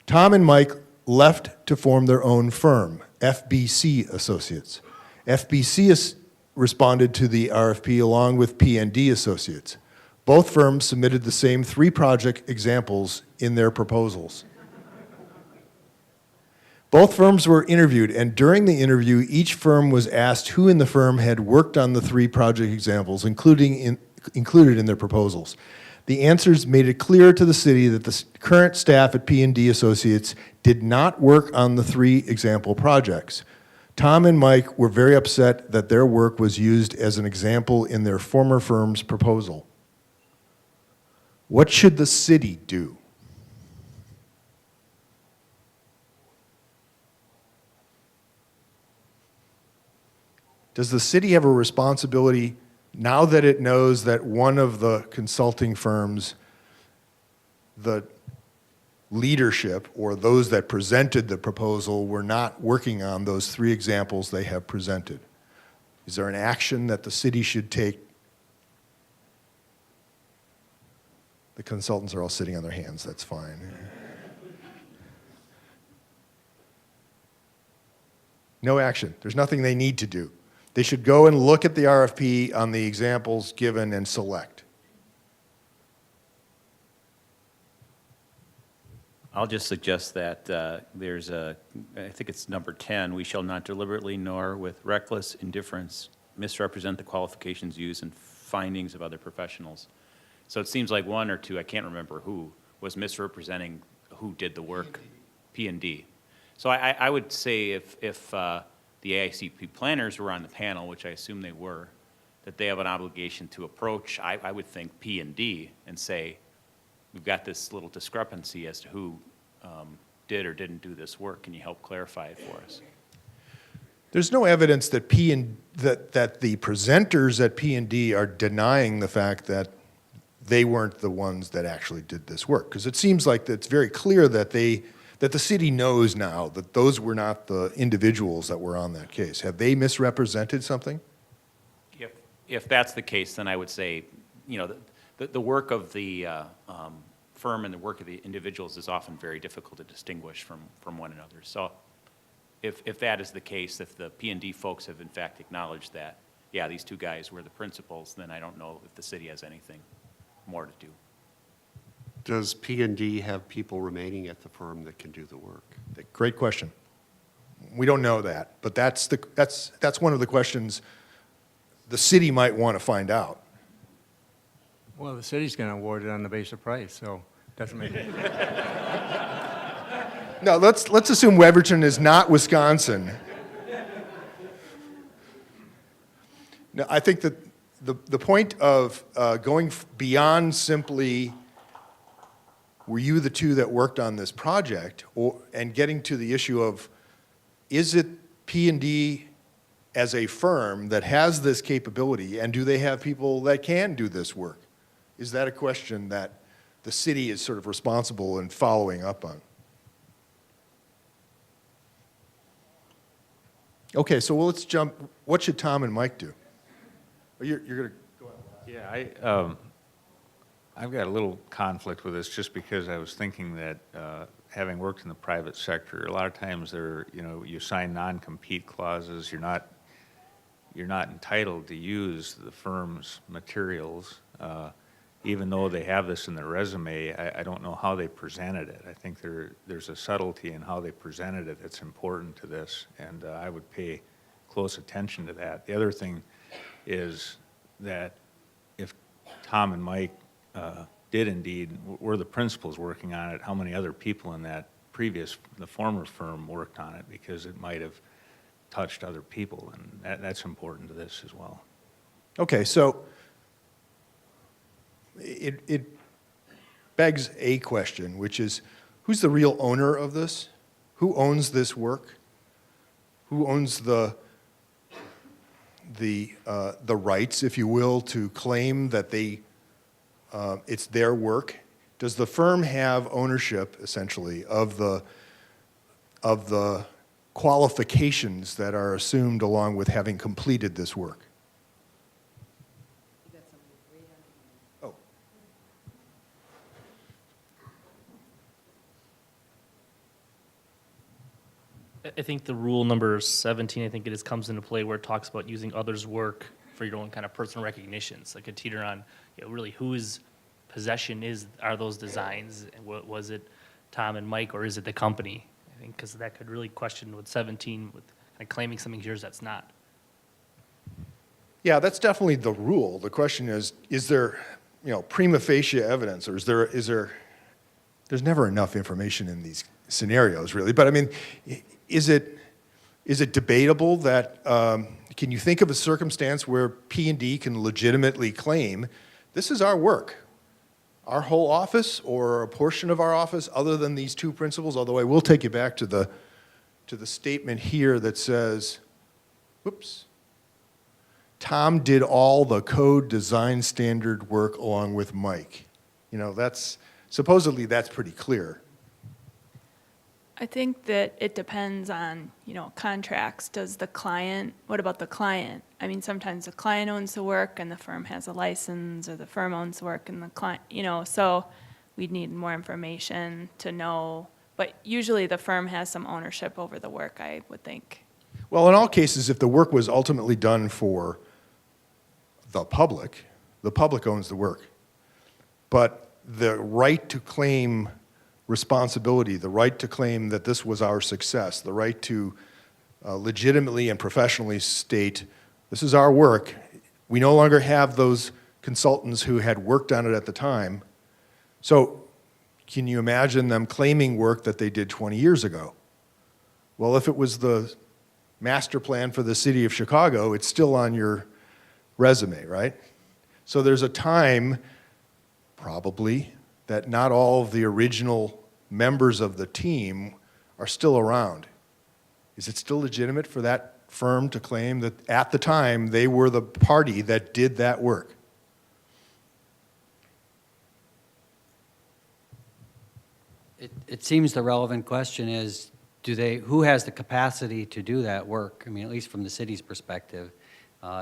Tom and Mike left to form their own firm, FBC Associates. FBC responded to the RFP along with P&D Associates. Both firms submitted the same 3 project examples in their proposals. Both firms were interviewed, and during the interview, each firm was asked who in the firm had worked on the 3 project examples, included in their proposals. The answers made it clear to the city that the current staff at P&D Associates did not work on the 3 example projects. Tom and Mike were very upset that their work was used as an example in their former firm's proposal. What should the city do? Does the city have a responsibility, now that it knows that one of the consulting firms, the leadership or those that presented the proposal were not working on those 3 examples they have presented? Is there an action that the city should take? The consultants are all sitting on their hands, that's fine. No action. There's nothing they need to do. They should go and look at the RFP on the examples given and select. I'll just suggest that there's I think it's number 10, we shall not deliberately nor with reckless indifference misrepresent the qualifications used and findings of other professionals. So it seems like 1 or 2, I can't remember who, was misrepresenting who did the work, P&D. So I would say if the AICP planners were on the panel, which I assume they were, that they have an obligation to approach, I would think, P&D and say, we've got this little discrepancy as to who did or didn't do this work. Can you help clarify it for us? There's no evidence that that the presenters at P&D are denying the fact that they weren't the ones that actually did this work. Because it seems like it's very clear that that the city knows now that those were not the individuals that were on that case. Have they misrepresented something? If that's the case, then I would say, the work of the firm and the work of the individuals is often very difficult to distinguish from one another. So if that is the case, if the P&D folks have in fact acknowledged that, yeah, these two guys were the principals, then I don't know if the city has anything more to do. Does P&D have people remaining at the firm that can do the work? Great question. We don't know that, but that's one of the questions the city might want to find out. Well, the city's going to award it on the basis of price, so doesn't make it. No, let's assume Weverton is not Wisconsin. No, I think that the point of going beyond simply, were you the two that worked on this project, and getting to the issue of, is it P&D as a firm that has this capability, and do they have people that can do this work? Is that a question that the city is sort of responsible in following up on? Okay, so let's jump. What should Tom and Mike do? Oh, you're going to go ahead. Yeah, I've got a little conflict with this just because I was thinking that having worked in the private sector, a lot of times you sign non-compete clauses. You're not entitled to use the firm's materials, even though they have this in their resume. I don't know how they presented it. I think there's a subtlety in how they presented it that's important to this, and I would pay close attention to that. The other thing is that if Tom and Mike did indeed, were the principals working on it, how many other people in the former firm worked on it, because it might have touched other people, and that's important to this as well. Okay, so it begs a question, which is, who's the real owner of this? Who owns this work? Who owns the rights, if you will, to claim that it's their work? Does the firm have ownership, essentially, of the qualifications that are assumed along with having completed this work? Oh. I think the rule number 17, I think it is, comes into play where it talks about using others' work for your own kind of personal recognitions. Like a teeter on, really whose possession are those designs? Was it Tom and Mike, or is it the company? I think because that could really question with 17, with kind of claiming something's yours that's not. Yeah, that's definitely the rule. The question is there, prima facie evidence, or is there, there's never enough information in these scenarios, really. But I mean, is it debatable that, can you think of a circumstance where P&D can legitimately claim, this is our work, our whole office or a portion of our office other than these two principals? Although I will take you back to the statement here that says, whoops, Tom did all the code design standard work along with Mike. Supposedly that's pretty clear. I think that it depends on, contracts. What about the client? I mean, sometimes the client owns the work and the firm has a license, or the firm owns the work and the client, so we'd need more information to know. But usually the firm has some ownership over the work, I would think. Well, in all cases, if the work was ultimately done for the public owns the work. But the right to claim responsibility, the right to claim that this was our success, the right to legitimately and professionally state, this is our work. We no longer have those consultants who had worked on it at the time. So can you imagine them claiming work that they did 20 years ago? Well, if it was the master plan for the city of Chicago, it's still on your resume, right? So there's a time, probably, that not all of the original members of the team are still around, is it still legitimate for that firm to claim that at the time they were the party that did that work? It seems the relevant question is, who has the capacity to do that work? I mean, at least from the city's perspective.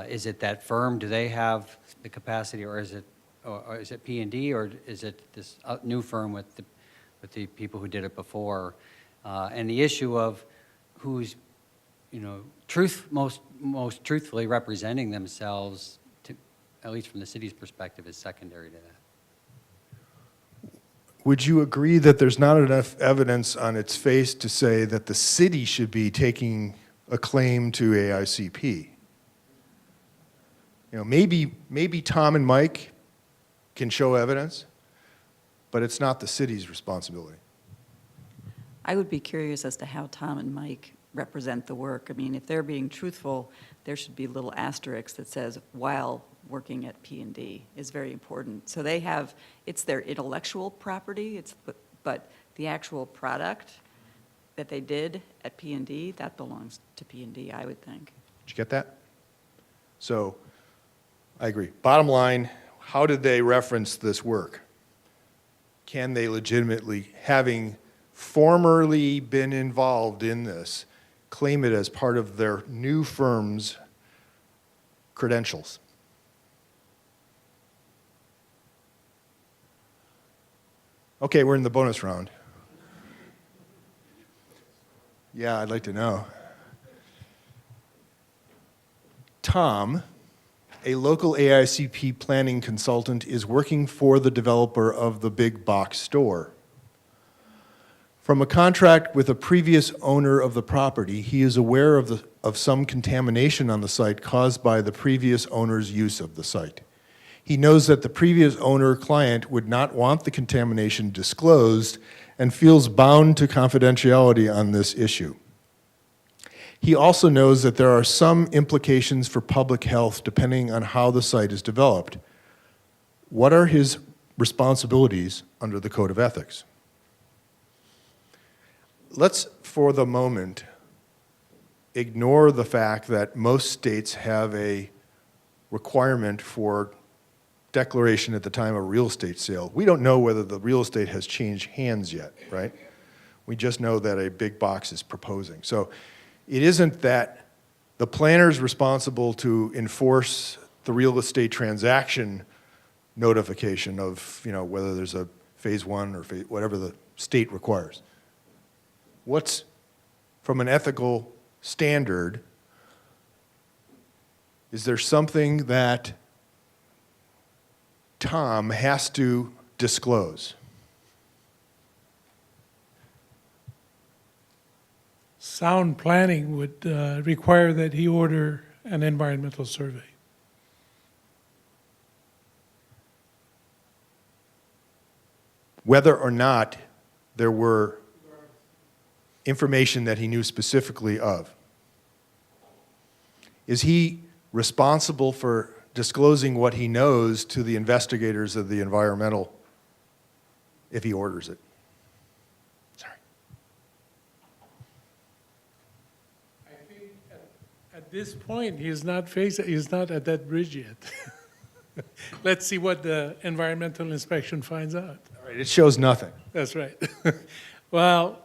Is it that firm? Do they have the capacity, or is it P&D, or is it this new firm with the people who did it before? And the issue of who's, most truthfully representing themselves, at least from the city's perspective, is secondary to that. Would you agree that there's not enough evidence on its face to say that the city should be taking a claim to AICP? Maybe Tom and Mike can show evidence, but it's not the city's responsibility. I would be curious as to how Tom and Mike represent the work. I mean, if they're being truthful, there should be a little asterisk that says, while working at P&D is very important. So they have, it's their intellectual property, but the actual product that they did at P&D, that belongs to P&D, I would think. Did you get that? So, I agree. Bottom line, how did they reference this work? Can they legitimately, having formerly been involved in this, claim it as part of their new firm's credentials? Okay, we're in the bonus round. Yeah, I'd like to know. Tom, a local AICP planning consultant, is working for the developer of the big box store. From a contract with a previous owner of the property, he is aware of some contamination on the site caused by the previous owner's use of the site. He knows that the previous owner-client would not want the contamination disclosed and feels bound to confidentiality on this issue. He also knows that there are some implications for public health depending on how the site is developed. What are his responsibilities under the Code of Ethics? Let's, for the moment, ignore the fact that most states have a requirement for declaration at the time of real estate sale. We don't know whether the real estate has changed hands yet, right? We just know that a big box is proposing. So it isn't that the planner is responsible to enforce the real estate transaction notification of, whether there's a phase one or whatever the state requires. What's, from an ethical standard, is there something that Tom has to disclose? Sound planning would require that he order an environmental survey. Whether or not there were information that he knew specifically of. Is he responsible for disclosing what he knows to the investigators of the environmental if he orders it? Sorry. I think at this point, he's not at that bridge yet. Let's see what the environmental inspection finds out. All right, it shows nothing. That's right. Well,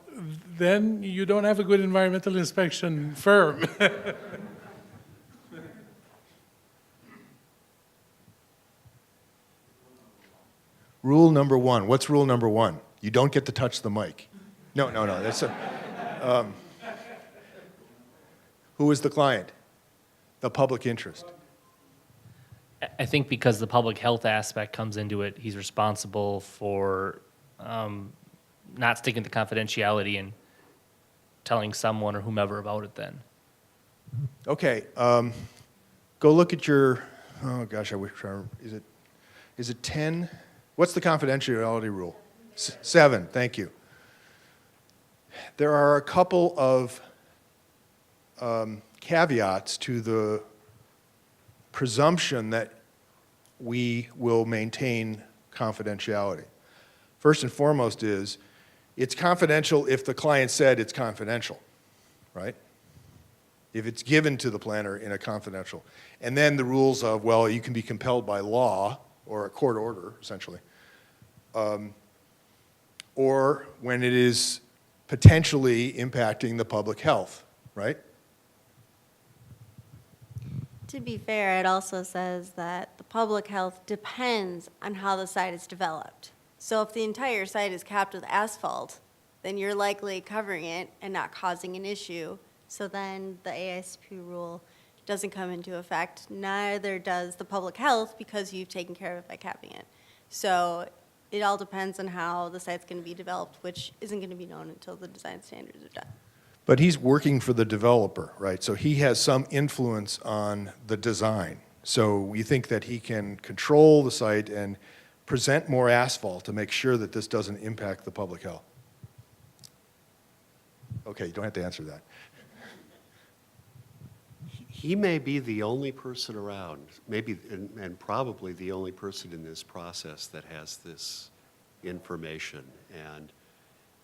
then you don't have a good environmental inspection firm. Rule number one. What's rule number one? You don't get to touch the mic. No. That's who is the client? The public interest. I think because the public health aspect comes into it, he's responsible for not sticking to confidentiality and telling someone or whomever about it then. Okay, go look at your, oh gosh, I wish I, is it 10? What's the confidentiality rule? 7, thank you. There are a couple of caveats to the presumption that we will maintain confidentiality. First and foremost is It's confidential if the client said it's confidential, right? If it's given to the planner in a confidential. And then the rules of, well, you can be compelled by law or a court order, essentially. Or when it is potentially impacting the public health, right? To be fair, it also says that the public health depends on how the site is developed. So if the entire site is capped with asphalt, then you're likely covering it and not causing an issue. So then the AICP rule doesn't come into effect. Neither does the public health because you've taken care of it by capping it. So it all depends on how the site's going to be developed, which isn't going to be known until the design standards are done. But he's working for the developer, right? So he has some influence on the design. So we think that he can control the site and present more asphalt to make sure that this doesn't impact the public health. Okay, you don't have to answer that. He may be the only person around, maybe, and probably the only person in this process that has this information.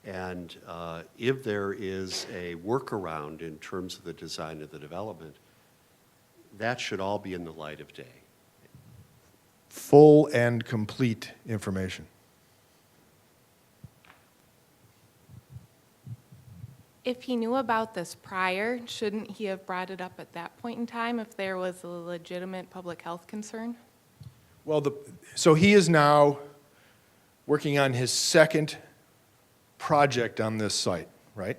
And if there is a workaround in terms of the design of the development, that should all be in the light of day. Full and complete information. If he knew about this prior, shouldn't he have brought it up at that point in time if there was a legitimate public health concern? Well, so he is now working on his second project on this site, right?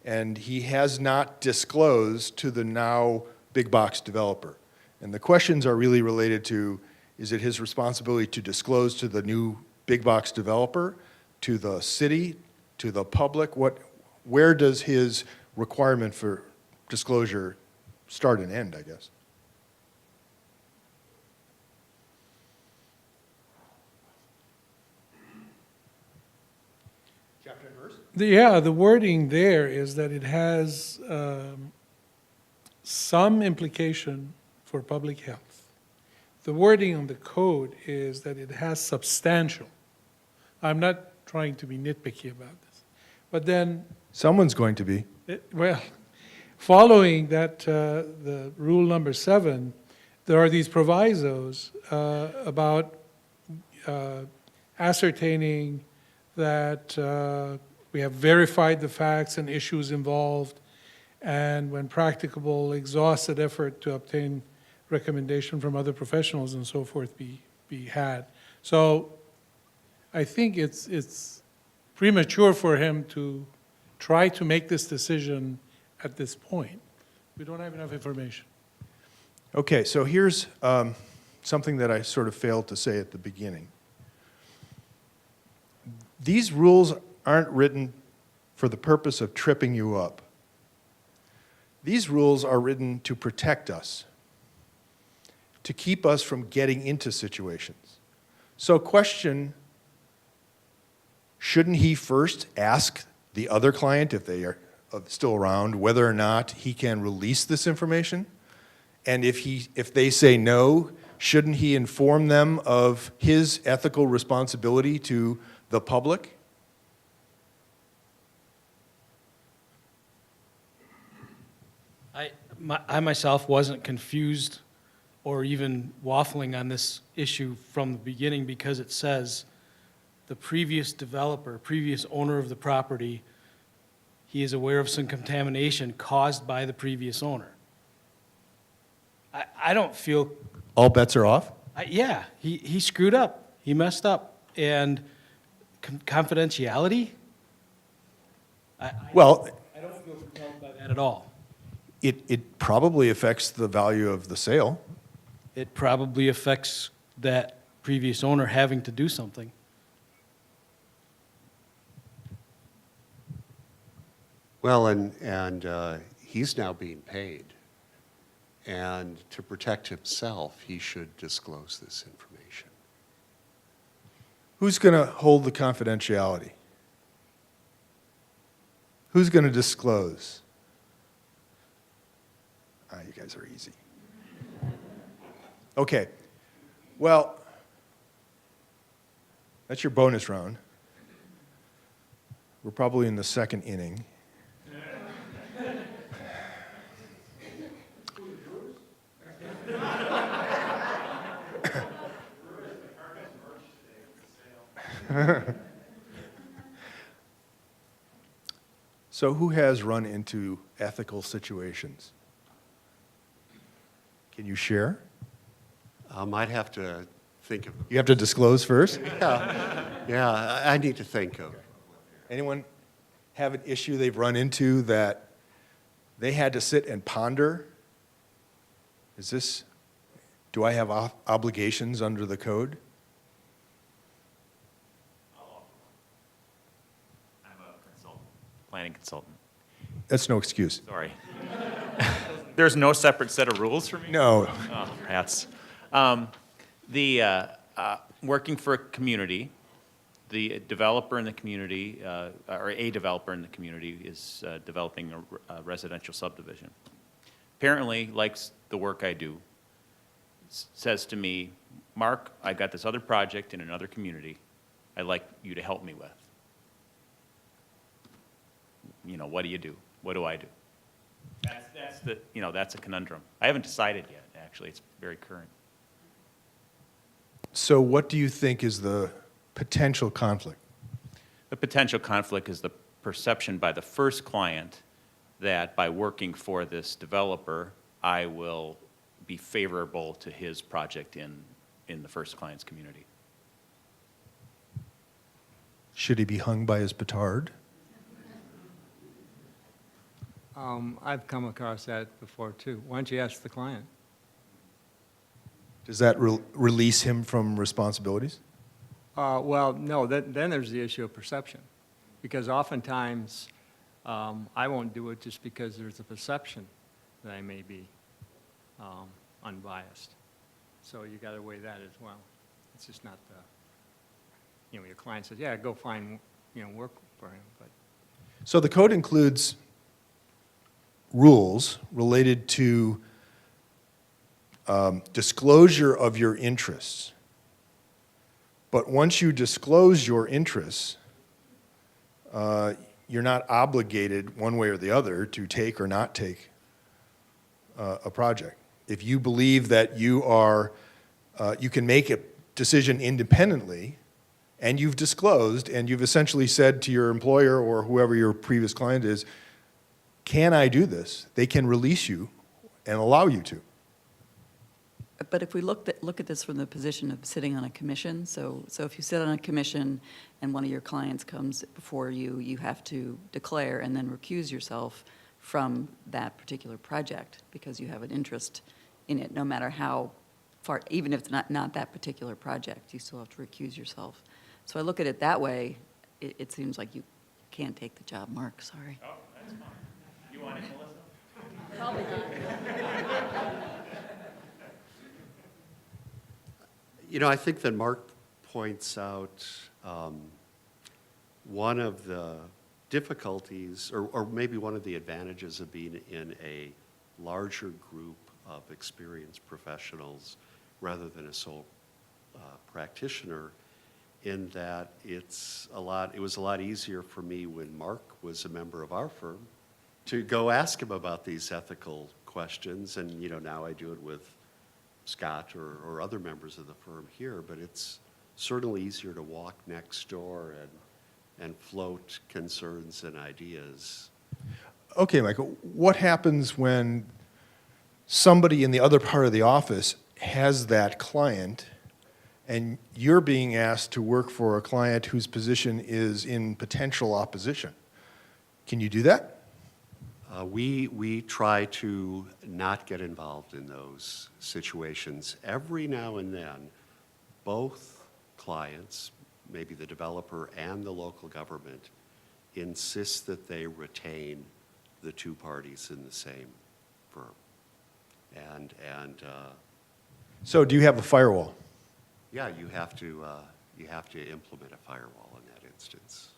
And he has not disclosed to the now big box developer. And the questions are really related to, is it his responsibility to disclose to the new big box developer, to the city, to the public? Where does his requirement for disclosure start and end, I guess? Chapter and verse? Yeah, the wording there is that it has some implication for public health. The wording on the code is that it has substantial. I'm not trying to be nitpicky about this, but then someone's going to be. Well, following that, the rule number 7, there are these provisos about ascertaining that we have verified the facts and issues involved, and when practicable, exhausted effort to obtain recommendation from other professionals and so forth be had. So I think it's premature for him to try to make this decision at this point. We don't have enough information. Okay, so here's something that I sort of failed to say at the beginning. These rules aren't written for the purpose of tripping you up. These rules are written to protect us, to keep us from getting into situations. So question, shouldn't he first ask the other client, if they are still around, whether or not he can release this information? And if they say no, shouldn't he inform them of his ethical responsibility to the public? I myself wasn't confused or even waffling on this issue from the beginning because it says the previous developer, previous owner of the property, he is aware of some contamination caused by the previous owner. I don't feel... All bets are off? Yeah, he screwed up. He messed up. And confidentiality? I don't feel compelled by that at all. It probably affects the value of the sale. It probably affects that previous owner having to do something. Well, and he's now being paid. And to protect himself, he should disclose this information. Who's going to hold the confidentiality? Who's going to disclose? You guys are easy. Okay. Well, that's your bonus round. We're probably in the second inning. So who has run into ethical situations? Can you share? I'd have to think of. You have to disclose first? Yeah, I need to think of. Anyone have an issue they've run into that they had to sit and ponder? Do I have obligations under the code? I'm a consultant, planning consultant. That's no excuse. Sorry. There's no separate set of rules for me? No. Oh, rats. Working for a community, the developer in the community, or a developer in the community is developing a residential subdivision. Apparently likes the work I do, says to me, Mark, I've got this other project in another community I'd like you to help me with. You know, what do you do? What do I do? That's a conundrum. I haven't decided yet, actually. It's very current. So what do you think is the potential conflict? The potential conflict is the perception by the first client that by working for this developer, I will be favorable to his project in the first client's community. Should he be hung by his petard? I've come across that before too. Why don't you ask the client? Does that release him from responsibilities? Well, no, then there's the issue of perception. Because oftentimes, I won't do it just because there's a perception that I may be unbiased. So you got to weigh that as well. It's just not your client says, yeah, go find, work for him. But So the code includes rules related to disclosure of your interests. But once you disclose your interests, you're not obligated one way or the other to take or not take a project. If you believe that you can make a decision independently, and you've disclosed, and you've essentially said to your employer or whoever your previous client is, can I do this? They can release you and allow you to. But if we look at this from the position of sitting on a commission, so if you sit on a commission and one of your clients comes before you, you have to declare and then recuse yourself from that particular project because you have an interest in it, no matter how far, even if it's not that particular project, you still have to recuse yourself. So I look at it that way, it seems like you can't take the job, Mark, sorry. Oh, that's fine. You want it, Melissa? Probably not. I think that Mark points out one of the difficulties, or maybe one of the advantages of being in a larger group of experienced professionals rather than a sole practitioner, in that it was a lot easier for me when Mark was a member of our firm to go ask him about these ethical questions, and now I do it with Scott or other members of the firm here, but it's certainly easier to walk next door and float concerns and ideas. Okay, Michael, what happens when somebody in the other part of the office has that client and you're being asked to work for a client whose position is in potential opposition? Can you do that? We try to not get involved in those situations. Every now and then, both clients, maybe the developer and the local government, insist that they retain the two parties in the same firm. So do you have a firewall? Yeah, you have to implement a firewall in that instance.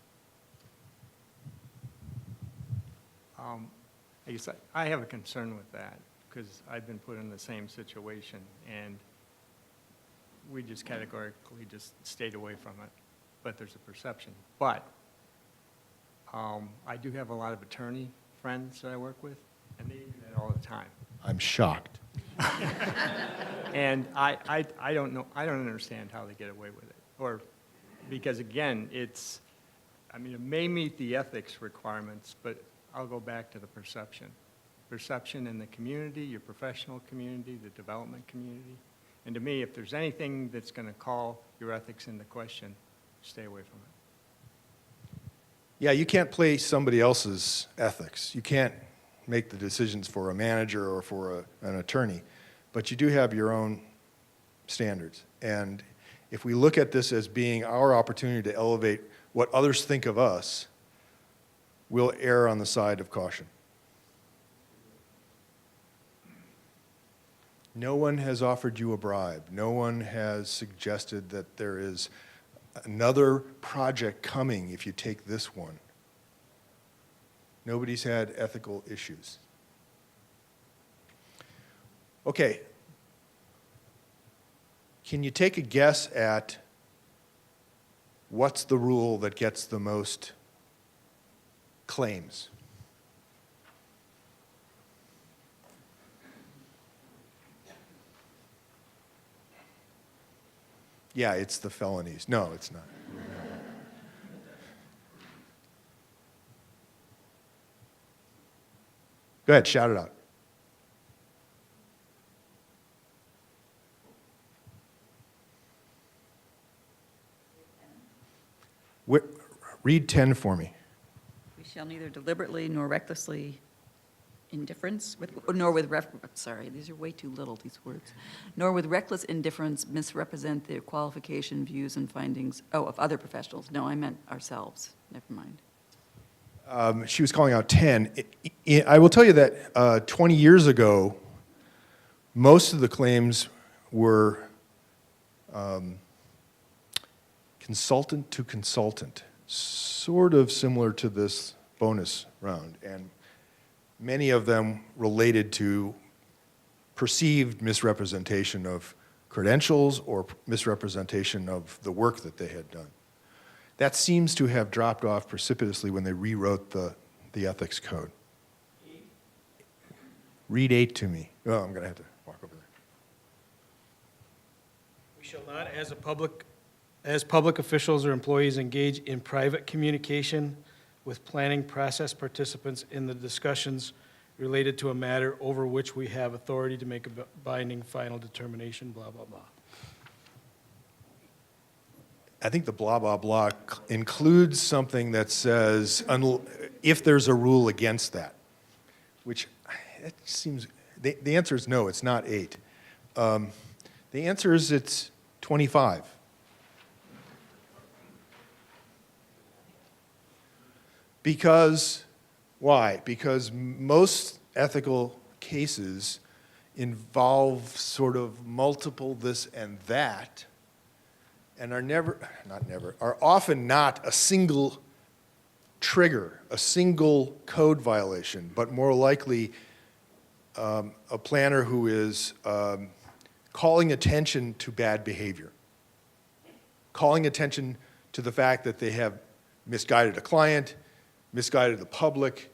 I guess I have a concern with that because I've been put in the same situation and we just categorically just stayed away from it, but there's a perception. But I do have a lot of attorney friends that I work with, and they do that all the time. I'm shocked. And I don't know, I don't understand how they get away with it. Or, because again, it's, I mean, it may meet the ethics requirements, but I'll go back to the perception. Perception in the community, your professional community, the development community. And to me, if there's anything that's going to call your ethics into question, stay away from it. Yeah, you can't play somebody else's ethics. You can't make the decisions for a manager or for an attorney, but you do have your own standards. And if we look at this as being our opportunity to elevate what others think of us, we'll err on the side of caution. No one has offered you a bribe. No one has suggested that there is another project coming if you take this one. Nobody's had ethical issues. Okay. Can you take a guess at what's the rule that gets the most claims? Yeah, it's the felonies. No, it's not. Go ahead, shout it out. Read 10 for me. We shall neither deliberately nor recklessly indifference, sorry, these are way too little, these words, nor with reckless indifference misrepresent the qualification, views, and findings, of other professionals. No, I meant ourselves. Never mind. She was calling out 10. I will tell you that 20 years ago, most of the claims were consultant to consultant, sort of similar to this bonus round. And many of them related to perceived misrepresentation of credentials or misrepresentation of the work that they had done. That seems to have dropped off precipitously when they rewrote the ethics code. Read 8 to me. Oh, I'm going to have to walk over there. We shall not, as public officials or employees, engage in private communication with planning process participants in the discussions related to a matter over which we have authority to make a binding final determination, blah, blah, blah. I think the blah, blah, blah includes something that says if there's a rule against that, which it seems, the answer is no, it's not 8. The answer is it's 25. Because, why? Because most ethical cases involve sort of multiple this and that, and are often not a single trigger, a single code violation, but more likely a planner who is calling attention to bad behavior, calling attention to the fact that they have misguided a client, misguided the public,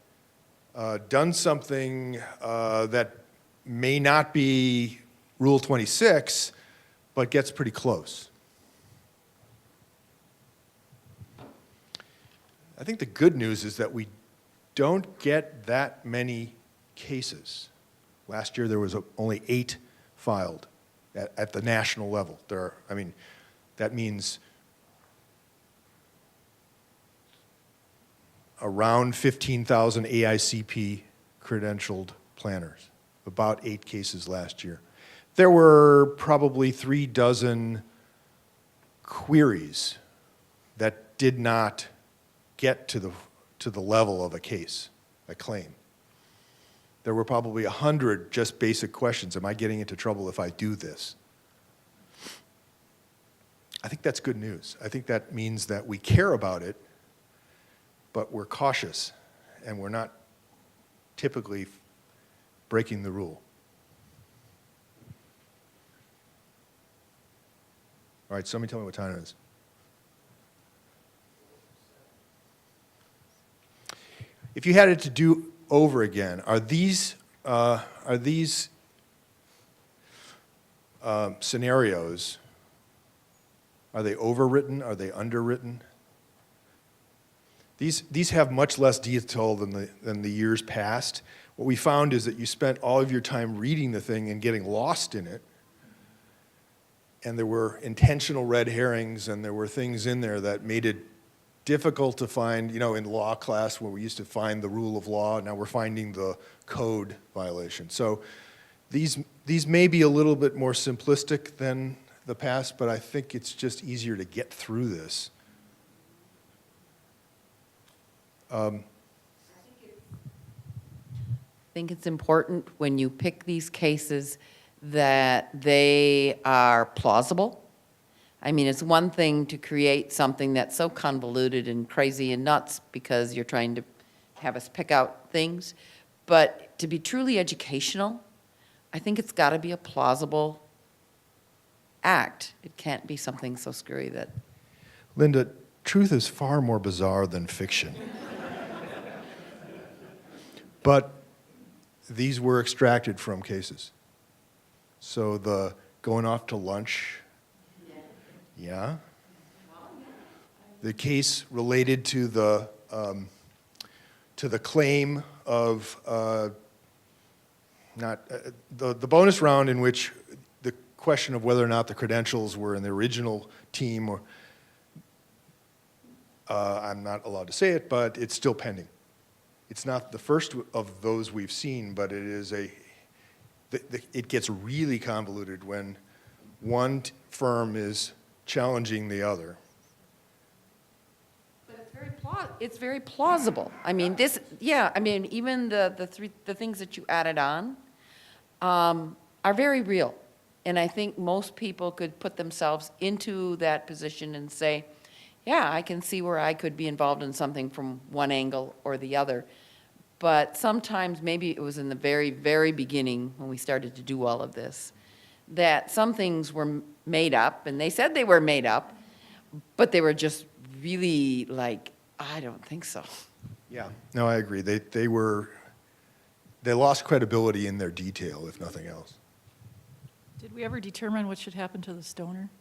done something that may not be Rule 26, but gets pretty close. I think the good news is that we don't get that many cases. Last year there was only 8 filed at the national level. That means around 15,000 AICP credentialed planners, about 8 cases last year. There were probably 3 dozen queries that did not get to the level of a case, a claim. There were probably 100 just basic questions. Am I getting into trouble if I do this? I think that's good news. I think that means that we care about it, but we're cautious, and we're not typically breaking the rule. All right, somebody tell me what time it is. if you had it to do over again, are these scenarios, are they overwritten? Are they underwritten? These have much less detail than the years past. What we found is that you spent all of your time reading the thing and getting lost in it. And there were intentional red herrings, and there were things in there that made it difficult to find, in law class where we used to find the rule of law, now we're finding the code violation. So these may be a little bit more simplistic than the past, but I think it's just easier to get through this. I think it's important when you pick these cases that they are plausible. I mean, it's one thing to create something that's so convoluted and crazy and nuts because you're trying to have us pick out things, but to be truly educational, I think it's got to be a plausible act. It can't be something so screwy that... Linda, truth is far more bizarre than fiction. But these were extracted from cases. So the going off to lunch, yeah. The case related to the claim of the bonus round in which the question of whether or not the credentials were in the original team, or I'm not allowed to say it, but it's still pending. It's not the first of those we've seen, but it is it gets really convoluted when one firm is challenging the other. But it's very plausible. I mean, even the things that you added on are very real. And I think most people could put themselves into that position and say, yeah, I can see where I could be involved in something from one angle or the other. But sometimes, maybe it was in the very, very beginning when we started to do all of this, that some things were made up, and they said they were made up, but they were just really like, I don't think so. Yeah, no, I agree. They lost credibility in their detail, if nothing else. Did we ever determine what should happen to the stoner?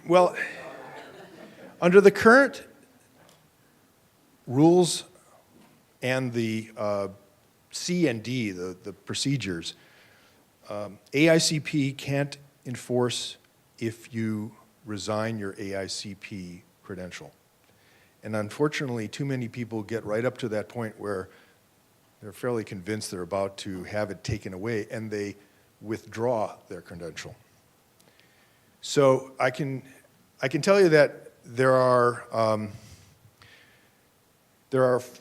Well, under the current rules and the C and D, the procedures, AICP can't enforce if you resign your AICP credential. And unfortunately, too many people get right up to that point where they're fairly convinced they're about to have it taken away, and they withdraw their credential. So I can tell you that there are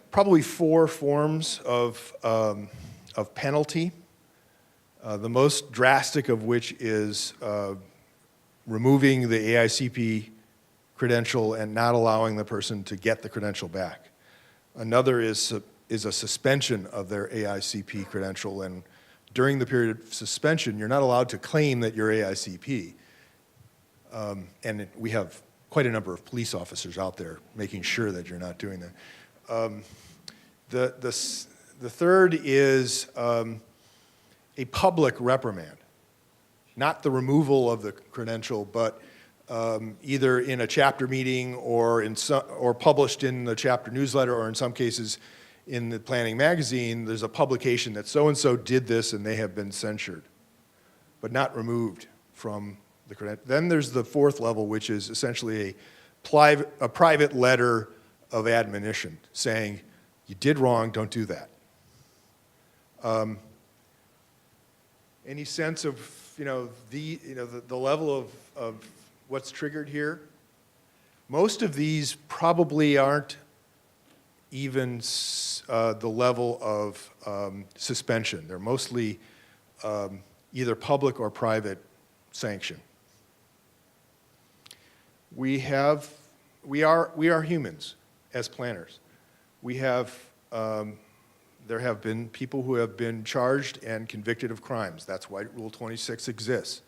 probably 4 forms of penalty. The most drastic of which is removing the AICP credential and not allowing the person to get the credential back. Another is a suspension of their AICP credential, and during the period of suspension, you're not allowed to claim that you're AICP. And we have quite a number of police officers out there making sure that you're not doing that. The third is a public reprimand, not the removal of the credential, but either in a chapter meeting or published in the chapter newsletter, or in some cases in the planning magazine, there's a publication that so-and-so did this and they have been censured, but not removed from the credential. Then there's the 4th level, which is essentially a private letter of admonition saying, you did wrong, don't do that. Any sense of the level of what's triggered here? Most of these probably aren't even the level of suspension. They're mostly either public or private sanction. We are humans as planners. We have there have been people who have been charged and convicted of crimes. That's why Rule 26 exists.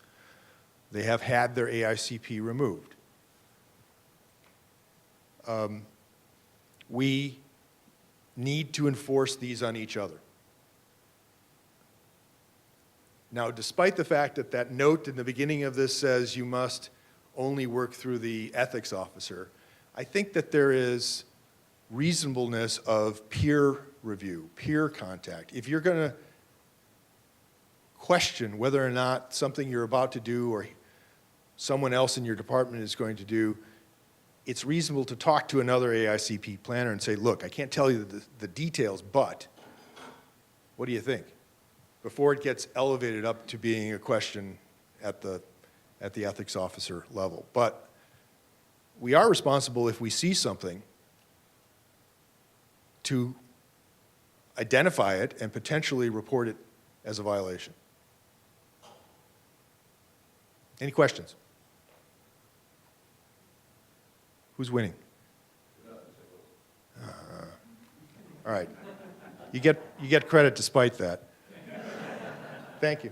They have had their AICP removed. We need to enforce these on each other. Now, despite the fact that that note in the beginning of this says you must only work through the ethics officer, I think that there is reasonableness of peer review, peer contact. If you're going to question whether or not something you're about to do or someone else in your department is going to do, it's reasonable to talk to another AICP planner and say, look, I can't tell you the details, but what do you think? Before it gets elevated up to being a question at the ethics officer level. But we are responsible if we see something to identify it and potentially report it as a violation. Any questions? Who's winning? All right. You get credit despite that. Thank you.